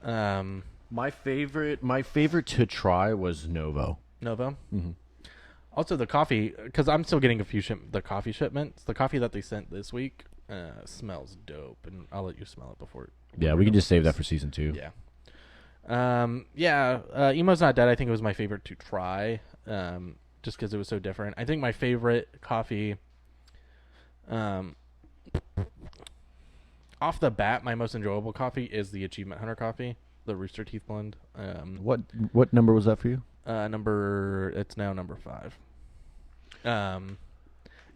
My favorite to try was Novo. Novo. Mhm. Also, the coffee, because I'm still getting a few the coffee shipments. The coffee that they sent this week smells dope, and I'll let you smell it before. Yeah, we can just save that for season 2. Yeah. Emo's Not Dead, I think it was my favorite to try, just because it was so different. I think my favorite coffee, off the bat, my most enjoyable coffee is the Achievement Hunter coffee, the Rooster Teeth blend. What number was that for you? It's now number 5.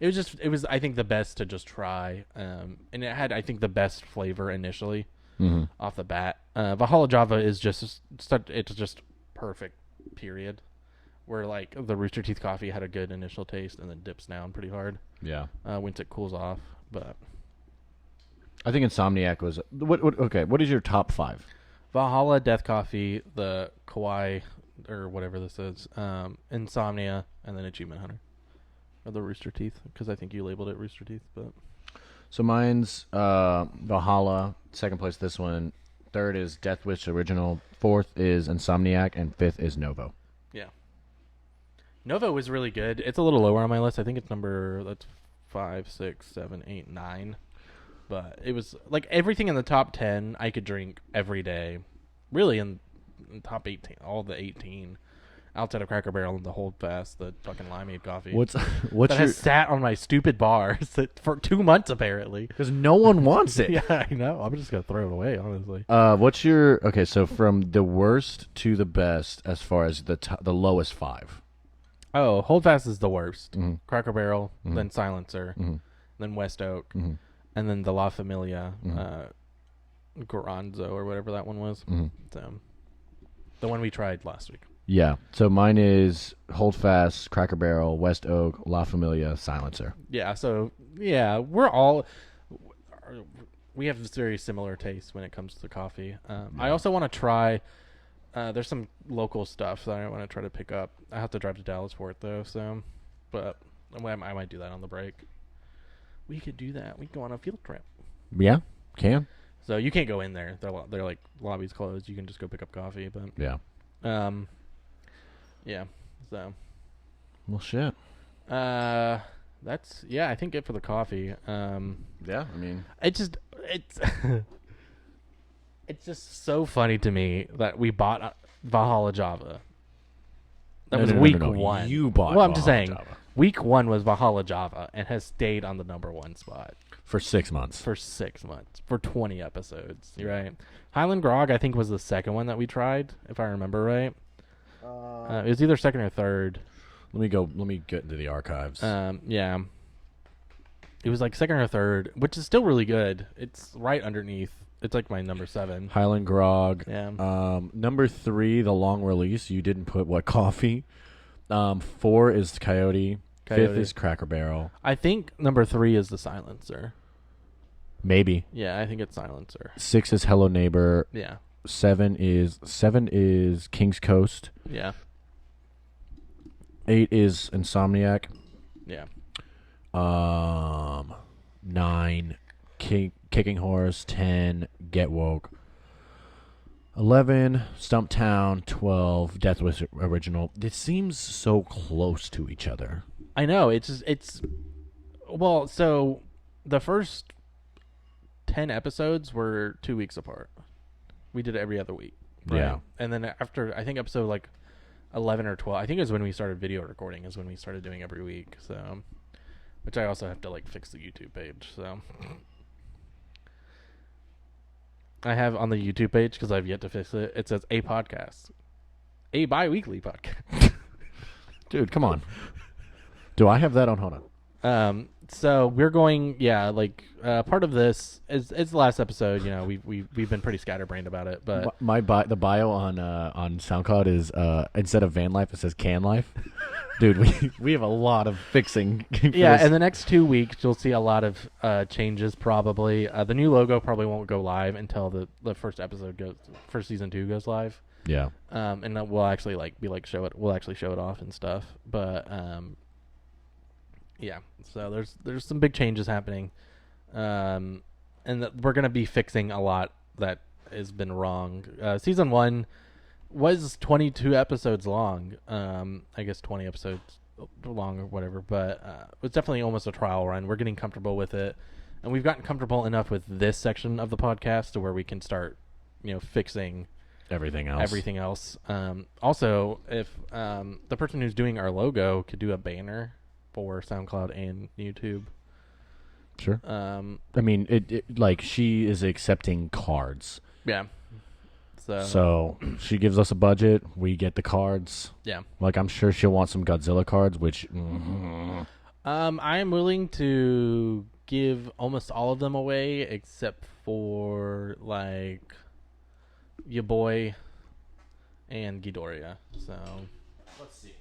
It was I think the best to just try, and it had, I think, the best flavor initially. Mm-hmm. Off the bat. Valhalla Java is just perfect, period. Where like the Rooster Teeth coffee had a good initial taste and then dips down pretty hard Yeah. once it cools off. But I think Insomniac was okay, what is your top 5? Valhalla, Death Coffee, the Kawaii or whatever this is, Insomnia, and then Achievement Hunter. Or the Rooster Teeth, because I think you labeled it Rooster Teeth, but So mine's Valhalla, second place this one, third is Death Wish Original, fourth is Insomniac, and fifth is Novo. yeah. Novo was really good. It's a little lower on my list. I think it's that's 5, 6, 7, 8, 9. But it was like everything in the top 10 I could drink every day. Really, and top 18, all the 18 outside of Cracker Barrel and the Holdfast, the fucking limeade coffee. What's that your? has sat on my stupid bar for 2 months apparently. Because no one wants it. Yeah, I know. I'm just gonna throw it away, honestly. What's your? Okay, so from the worst to the best, as far as the lowest 5. Oh, Holdfast is the worst. Mhm. Cracker Barrel, Mhm. then Silencer, Mhm. then West Oak, Mhm. and then the La Familia, Mhm. Garanzo or whatever that one was. Mhm. So, the one we tried last week. Yeah. So mine is Holdfast, Cracker Barrel, West Oak, La Familia, Silencer. Yeah. So yeah, we have very similar tastes when it comes to coffee. I also want to try. There's some local stuff that I want to try to pick up. I have to drive to Dallas for it though. So, but I might do that on the break. We could do that. We could go on a field trip. Yeah. Can. So you can't go in there. They're like lobbies closed. You can just go pick up coffee. But Yeah. yeah. So Well, shit. that's I think it for the coffee. Yeah. I mean. It's it's just so funny to me that we bought Valhalla Java. That was week 1. You bought. Well, I'm just Valhalla saying. Java Week 1 was Valhalla Java and has stayed on the number 1 spot for 6 months. for 6 months, for 20 episodes. You're right. Highland Grog, I think, was the second one that we tried, if I remember right. It was either second or third. Let me get into the archives. Yeah. It was like second or third, which is still really good. It's right underneath. It's like my number 7. Highland Grog. Yeah. Number 3, the long release. You didn't put what coffee. 4 is Coyote. 5th is Cracker Barrel. I think number 3 is the Silencer. Maybe. Yeah, I think it's Silencer. 6 is Hello Neighbor. Yeah. 7 is King's Coast. Yeah. 8 is Insomniac. Yeah. 9 Kicking Horse. 10 Get Woke. 11 Stumptown. 12 Death Wish Original. It seems so close to each other. I know. Well, so the first 10 episodes were 2 weeks apart. We did it every other week. Right? Yeah. And then after, I think episode like 11 or 12, I think it was when we started video recording, is when we started doing every week. So, which I also have to like fix the YouTube page. So, I have on the YouTube page, because I've yet to fix it, it says a podcast, a bi-weekly podcast. Dude, come on. Do I have that on? Hold on. So we're going, part of this is the last episode. You know, we've been pretty scatterbrained about it, but The bio on SoundCloud is instead of van life, it says can life. Dude, we have a lot of fixing. yeah. In the next 2 weeks, you'll see a lot of changes. Probably the new logo probably won't go live until the first season 2 goes live. Yeah. And then we'll actually we'll actually show it off and stuff. But yeah. So there's some big changes happening, and we're gonna be fixing a lot that has been wrong. Season 1 was 22 episodes long. I guess 20 episodes long or whatever. But it was definitely almost a trial run. We're getting comfortable with it, and we've gotten comfortable enough with this section of the podcast to where we can start, fixing Everything else. Also, if the person who's doing our logo could do a banner for SoundCloud and YouTube. Sure. I mean, it like she is accepting cards. Yeah. So she gives us a budget. We get the cards. Yeah. Like I'm sure she'll want some Godzilla cards, which. I am willing to give almost all of them away except for like your boy and Ghidorah. So let's see.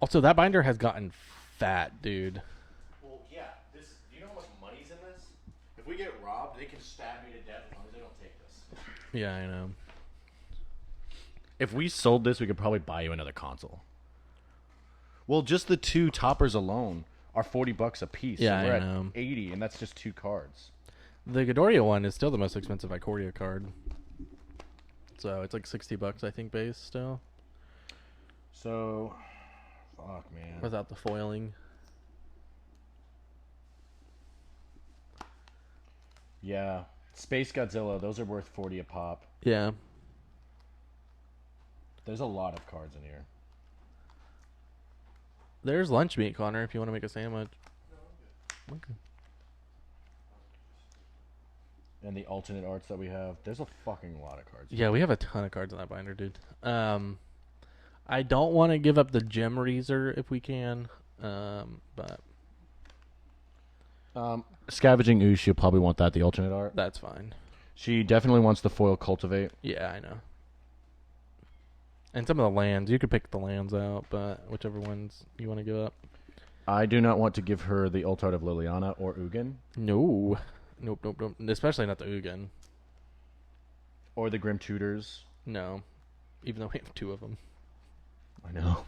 Also, that binder has gotten fat, dude. Well, yeah. Do you know how much money's in this? If we get robbed, they can stab me to death as long as they don't take this. Yeah, I know. If we sold this, we could probably buy you another console. Well, just the 2 toppers alone are $40 a piece. Yeah, so we're I at know. 80, and that's just 2 cards. The Ghidorah one is still the most expensive Ikoria card. So it's like $60, I think, base still. So, fuck, man. Without the foiling. Yeah. Space Godzilla, those are worth 40 a pop. Yeah. There's a lot of cards in here. There's lunch meat, Connor, if you want to make a sandwich. Okay. And the alternate arts that we have. There's a fucking lot of cards. Yeah, we have a ton of cards in that binder, dude. I don't want to give up the Gem Reezer if we can, but Scavenging Ooze, she'll probably want that, the alternate art. that's fine. She definitely wants the foil Cultivate. Yeah, I know. And some of the lands, you could pick the lands out, but whichever ones you want to give up. I do not want to give her the alt art of Liliana or Ugin. No. Nope. Especially not the Ugin. Or the Grim Tutors. No. Even though we have 2 of them. I know.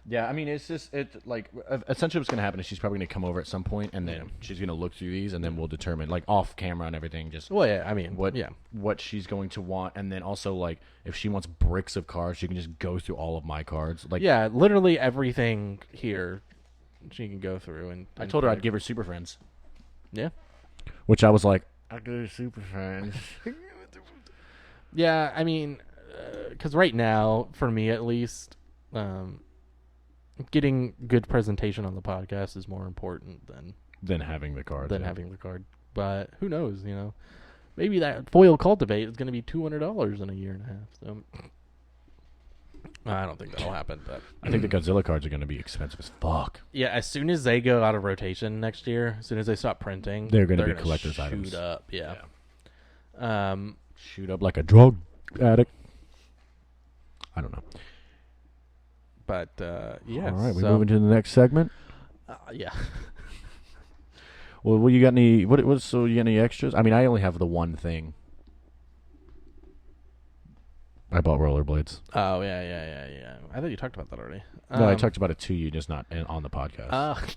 Yeah, I mean, it's just, essentially what's going to happen is she's probably going to come over at some point, and then she's going to look through these, and then we'll determine, like, off camera and everything, just Well, yeah, I mean, what she's going to want, and then also, like, if she wants bricks of cards, she can just go through all of my cards. Like, yeah, literally everything here she can go through. And I told her I'd give her Super Friends. Yeah. Which I was like, I'll give her Super Friends. Yeah, I mean, because right now, for me at least, getting good presentation on the podcast is more important than having the card. having the card. But who knows, Maybe that foil Cultivate is going to be $200 in a year and a half. So I don't think that'll happen. But I think the Godzilla cards are going to be expensive as fuck. yeah, as soon as they go out of rotation next year, as soon as they stop printing, They're going to be gonna collector's shoot items. up. Yeah. Shoot up like a drug addict. I don't know. But yeah. All right, we moving to the next segment. Yeah. Well, you got any? So you got any extras? I mean, I only have the one thing. I bought rollerblades. Oh yeah. I thought you talked about that already. No, I talked about it to you, just not on the podcast.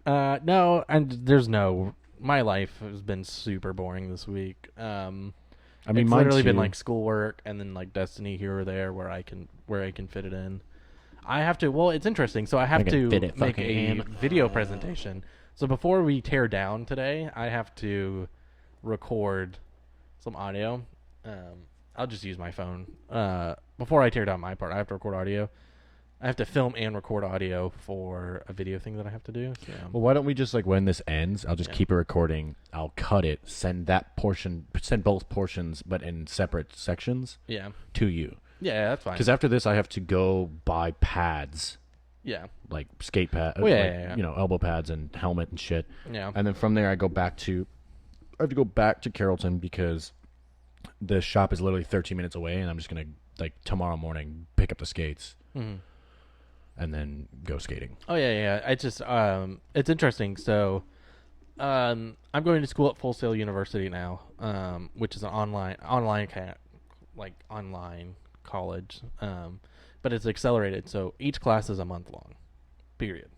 No, and there's no. My life has been super boring this week. I mean, it's literally been like schoolwork and then like Destiny here or there where I can fit it in. I have to. Well, it's interesting. So I have to make a video presentation. So before we tear down today, I have to record some audio. I'll just use my phone. Before I tear down my part, I have to record audio. I have to film and record audio for a video thing that I have to do. So. Well, why don't we just, like, when this ends, I'll just keep it recording. I'll cut it, send both portions, but in separate sections. Yeah. To you. Yeah, that's fine. Because after this, I have to go buy pads. Yeah. Like skate pads, elbow pads and helmet and shit. Yeah. And then from there, I have to go back to Carrollton because the shop is literally 13 minutes away, and I'm just gonna tomorrow morning pick up the skates and then go skating. Oh yeah. I just it's interesting. So, I'm going to school at Full Sail University now, which is an online college. But it's accelerated, so each class is a month long, period.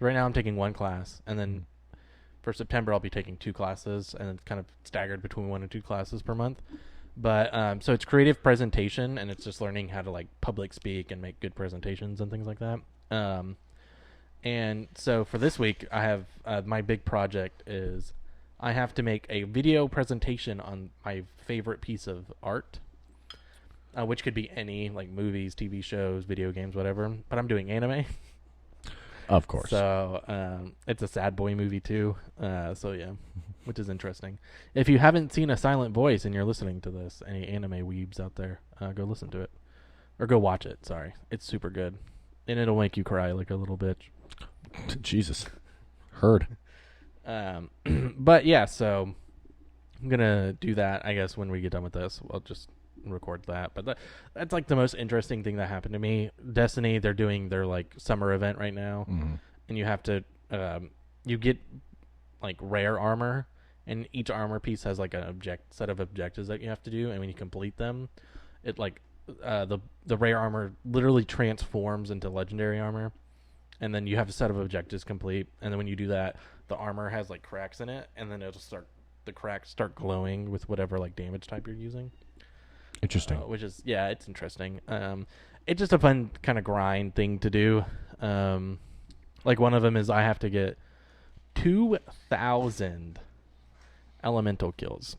Right now I'm taking one class, and then for September I'll be taking 2 classes, and it's kind of staggered between 1 and 2 classes per month. But so it's creative presentation, and it's just learning how to like public speak and make good presentations and things like that. And so for this week, I have my big project is I have to make a video presentation on my favorite piece of art. Which could be any, like movies, TV shows, video games, whatever. But I'm doing anime. Of course. So it's a sad boy movie too. So yeah, which is interesting. If you haven't seen A Silent Voice and you're listening to this, any anime weebs out there, go listen to it. Or go watch it, sorry. It's super good. And it'll make you cry like a little bitch. Jesus. Heard. But yeah, so I'm going to do that, I guess, when we get done with this. I'll just record that. But that's like the most interesting thing that happened to me. Destiny, they're doing their like summer event right now. Mm-hmm. And you have to, you get like rare armor. And each armor piece has like an set of objectives that you have to do. And when you complete them, it like the rare armor literally transforms into legendary armor. And then you have a set of objectives complete. And then when you do that, the armor has like cracks in it. And then the cracks start glowing with whatever like damage type you're using. Interesting. Which is, yeah, it's interesting. It's just a fun kind of grind thing to do. Like one of them is I have to get 2,000 elemental kills.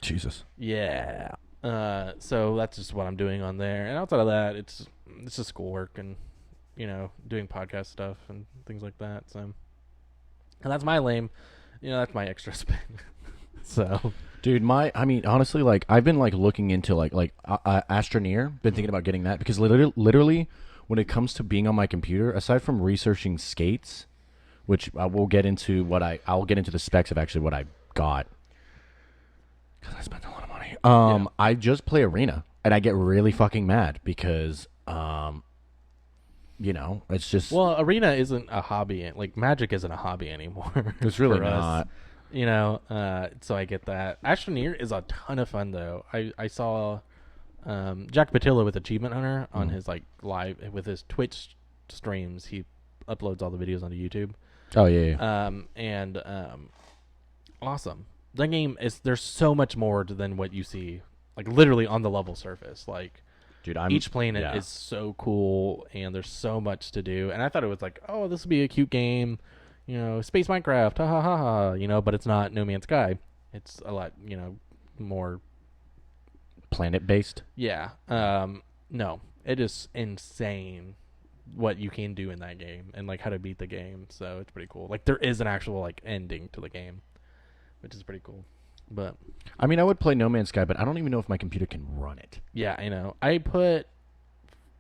Jesus. Yeah. So that's just what I'm doing on there. And outside of that, it's just schoolwork and doing podcast stuff and things like that. So, and that's my lame. That's my extra spin. So, Dude, I mean, honestly, like, I've been, like, looking into, like Astroneer, been thinking about getting that, because literally, when it comes to being on my computer, aside from researching skates, which I'll get into the specs of actually what I got, because I spent a lot of money. I just play Arena, and I get really fucking mad, because, it's just... well, Arena isn't a hobby. Like, Magic isn't a hobby anymore. It's really for us. not. So I get that. Astroneer is a ton of fun, though. I saw Jack Patilla with Achievement Hunter on his like live with his Twitch streams. He uploads all the videos onto YouTube. Oh yeah. Awesome. That game there's so much more than what you see, like literally on the level surface. Like, Dude, each planet is so cool, and there's so much to do. And I thought it was like, oh, this would be a cute game. Space Minecraft, ha ha ha ha, but it's not No Man's Sky. It's a lot, more planet-based. Yeah. No, it is insane what you can do in that game and like how to beat the game. So it's pretty cool. Like there is an actual like ending to the game, which is pretty cool. But I mean, I would play No Man's Sky, but I don't even know if my computer can run it. yeah, I put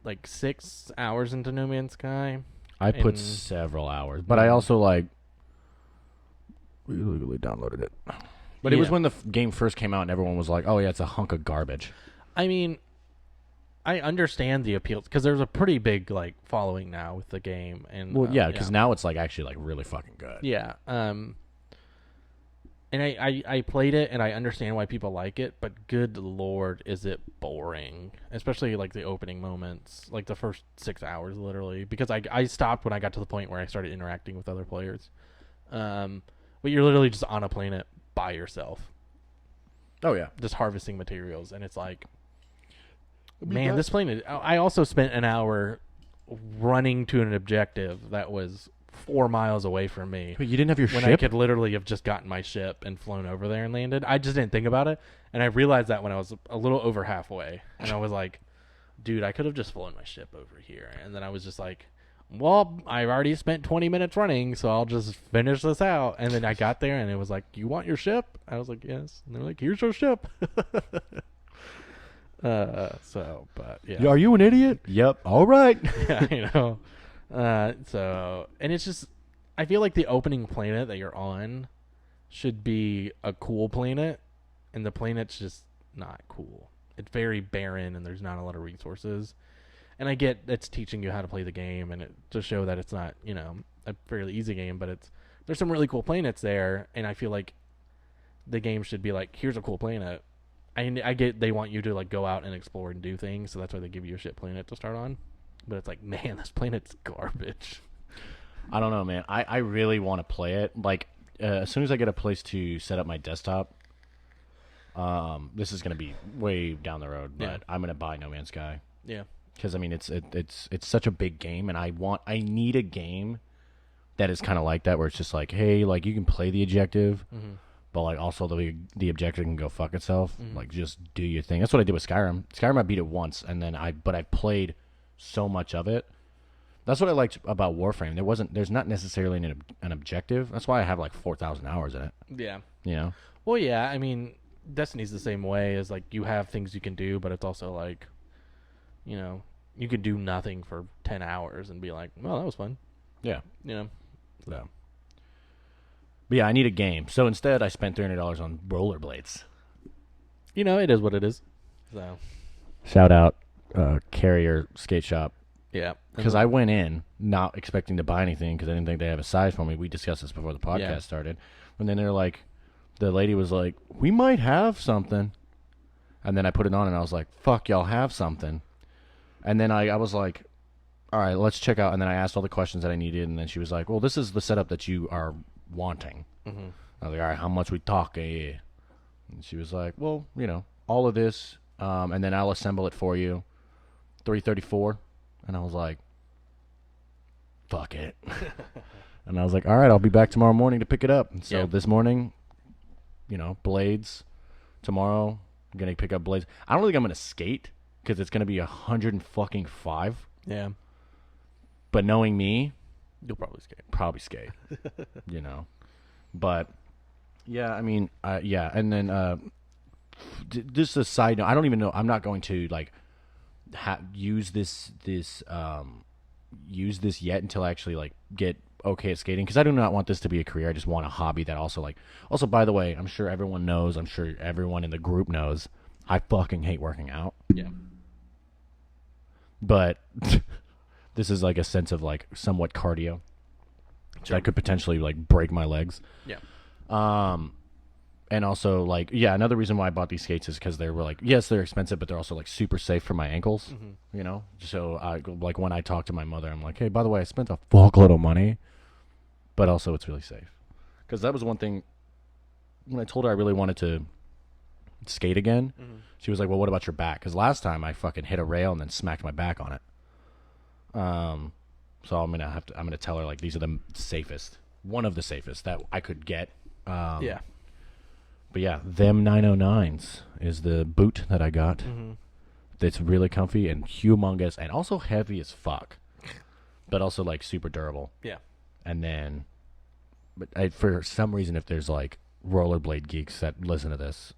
like 6 hours into No Man's Sky. I put several hours, but I also like illegally downloaded it. But it was when the game first came out, and everyone was like, "Oh yeah, it's a hunk of garbage." I mean, I understand the appeal because there's a pretty big like following now with the game, and because now it's like actually like really fucking good. Yeah. And I played it, and I understand why people like it, but good lord, is it boring. Especially, like, the opening moments. Like, the first 6 hours, literally. Because I stopped when I got to the point where I started interacting with other players. But you're literally just on a planet by yourself. Oh, yeah. Just harvesting materials, and it's like... Man, this planet... I also spent an hour running to an objective that was 4 miles away from me. But you didn't have your when ship? I could literally have just gotten my ship and flown over there and landed. I just didn't think about it, and I realized that when I was a little over halfway, and I was like, dude, I could have just flown my ship over here. And then I was just like, well, I've already spent 20 minutes running, so I'll just finish this out. And then I got there, and it was like, you want your ship? I was like, yes. And they're like, here's your ship. But yeah. Are you an idiot? Yep. All right. Yeah, and it's just, I feel like the opening planet that you're on should be a cool planet, and the planet's just not cool. It's very barren, and there's not a lot of resources. And I get it's teaching you how to play the game, and to show that it's not, a fairly easy game, but there's some really cool planets there, and I feel like the game should be like, here's a cool planet. I get they want you to like go out and explore and do things, so that's why they give you a shit planet to start on. But it's like, man, this planet's garbage. I don't know, man. I really want to play it. Like, as soon as I get a place to set up my desktop, this is going to be way down the road, but I'm going to buy No Man's Sky. Yeah. Because, I mean, it's such a big game, and I need a game that is kind of like that, where it's just like, hey, like, you can play the objective, but, like, also the objective can go fuck itself. Like, just do your thing. That's what I did with Skyrim. Skyrim, I beat it once, and then I played so much of it. That's what I liked about Warframe. There's not necessarily an objective. That's why I have like 4,000 hours in it. Yeah. Well, yeah. I mean, Destiny's the same way. As like you have things you can do, but it's also like, you could do nothing for 10 hours and be like, well, that was fun. Yeah. So. But yeah, I need a game. So instead, I spent $300 on rollerblades. It is what it is. So. Shout out, Carrier Skate Shop. Yeah. Because I went in not expecting to buy anything because I didn't think they have a size for me. We discussed this before the podcast started. And then they're like, the lady was like, we might have something. And then I put it on and I was like, fuck, y'all have something. And then I was like, all right, let's check out. And then I asked all the questions that I needed. And then she was like, well, this is the setup that you are wanting. I was like, all right, how much we talking? And she was like, well, all of this. And then I'll assemble it for you. $334. And I was like, fuck it. And I was like, all right, I'll be back tomorrow morning to pick it up. And so this morning, blades. Tomorrow, gonna pick up blades. I don't think I'm gonna skate because it's gonna be 105. Yeah. But knowing me, You'll probably skate. probably skate. You know, but yeah, I mean, yeah, and then just a side note. I don't even know. I'm not going to like use this yet until I actually like get okay at skating, because I do not want this to be a career. I just want a hobby that also by the way, I'm sure everyone knows, I'm sure everyone in the group knows, I fucking hate working out. Yeah. But this is like a sense of like somewhat cardio. So I could potentially like break my legs. Yeah. And also like, yeah, another reason why I bought these skates is because they were like, yes, they're expensive, but they're also like super safe for my ankles, you know? So I like when I talk to my mother, I'm like, hey, by the way, I spent a fuckload of money, but also it's really safe. Because that was one thing when I told her I really wanted to skate again. She was like, well, what about your back? Because last time I fucking hit a rail and then smacked my back on it. So I'm gonna tell her like these are the safest, one of the safest that I could get. Yeah. But yeah, them 909s is the boot that I got. That's really comfy and humongous and also heavy as fuck, but also like super durable. Yeah. And then, but for some reason, if there's like rollerblade geeks that listen to this,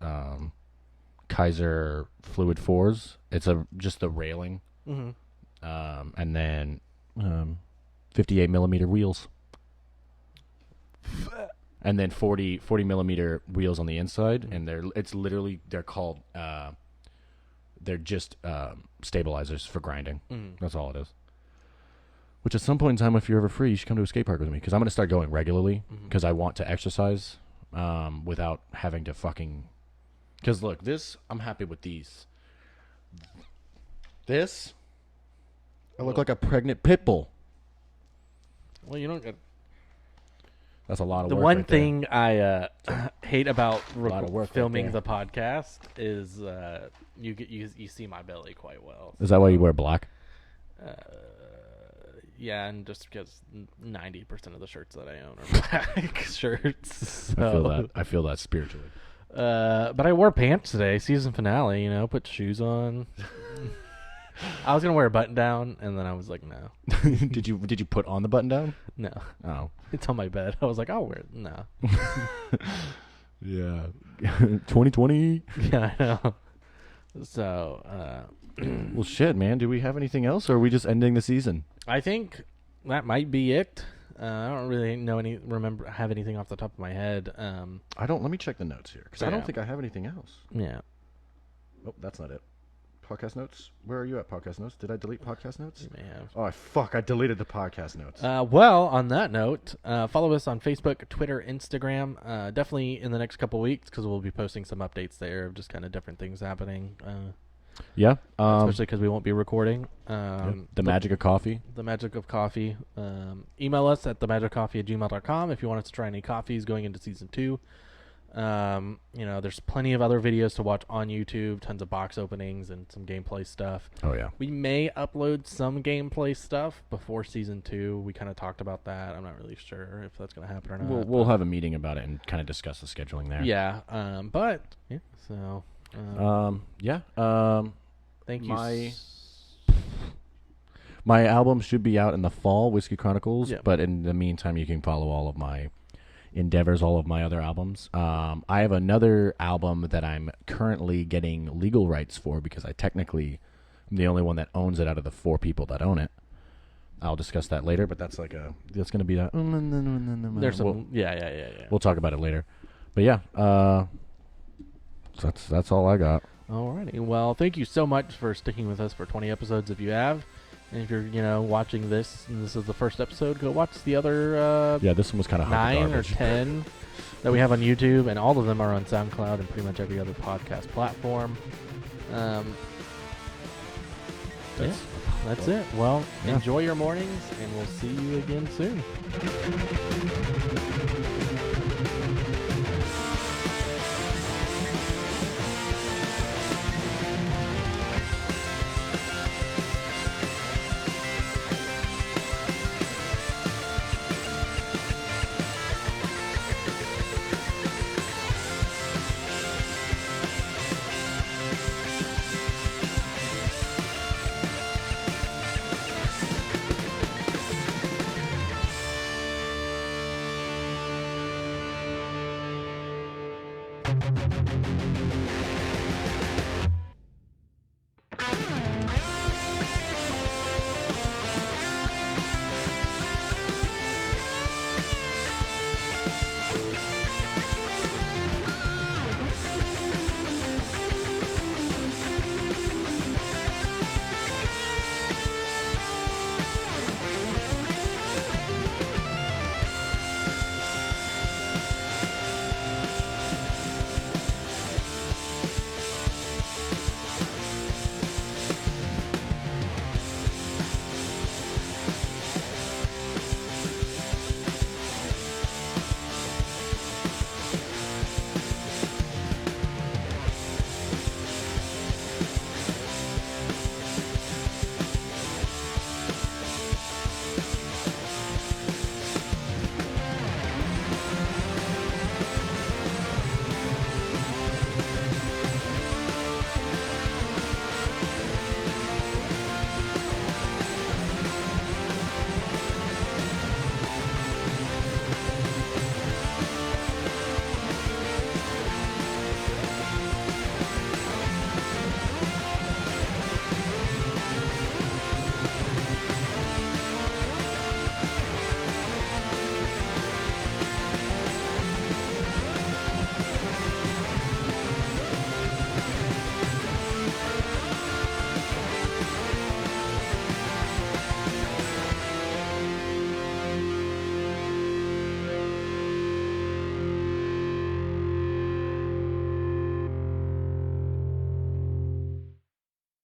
Kaiser Fluid 4s, it's just the railing. And then 58 millimeter wheels, and then 40 millimeter wheels on the inside, and they're called they're just stabilizers for grinding. That's all it is. Which at some point in time, if you're ever free, you should come to a skate park with me, because I'm gonna start going regularly because I want to exercise without having to fucking. Because look, I'm happy with these. This. I look like a pregnant pit bull. Well, you don't get. That's a lot of The work. one right there. thing I hate about lot of work right filming there. the podcast is you see my belly quite well. Is that why you wear black? Yeah, and just because 90% of the shirts that I own are black shirts. I feel that spiritually. But I wore pants today, season finale. You know, put shoes on. I was gonna wear a button down, and then I was like, no, Did you put on the button down? no, Oh. it's on my bed. I was like, I'll wear it. No. Yeah. 2020. Yeah, I know. So, Well, shit, man. Do we have anything else, or are we just ending the season? I think that might be it. I don't really have anything off the top of my head. Let me check the notes here, because I don't Yeah. think I have anything else. Yeah. Oh, that's not it. Podcast notes? Where are you at, podcast notes? Did I delete podcast notes? You may have. Oh, fuck. I deleted the podcast notes. Well, on that note, follow us on Facebook, Twitter, Instagram. Definitely in the next couple weeks, because we'll be posting some updates there of just kind of different things happening. Yeah. Especially because we won't be recording. The magic of coffee. The Magic of Coffee. Email us at themagiccoffee@gmail.com if you want us to try any coffees going into season 2. There's plenty of other videos to watch on YouTube, tons of box openings and some gameplay stuff. Oh, yeah. We may upload some gameplay stuff before season 2. We kind of talked about that. I'm not really sure if that's going to happen or not. We'll have a meeting about it and kind of discuss the scheduling there. Yeah. So. Yeah. Thank you. My album should be out in the fall, Whiskey Chronicles. Yep. But in the meantime, you can follow all of my endeavors, all of my other albums. I have another album that I'm currently getting legal rights for, because I technically am the only one that owns it out of the 4 people that own it. I'll discuss that later, but that's going to be that. There's some. Yeah. We'll talk about it later. But yeah, that's all I got. Alrighty. Well, thank you so much for sticking with us for 20 episodes if you have. And if you're, watching this and this is the first episode, go watch the other Yeah, this one was kind of 9 or 10 that we have on YouTube, and all of them are on SoundCloud and pretty much every other podcast platform. That's it. Well, Yeah. enjoy your mornings, and we'll see you again soon.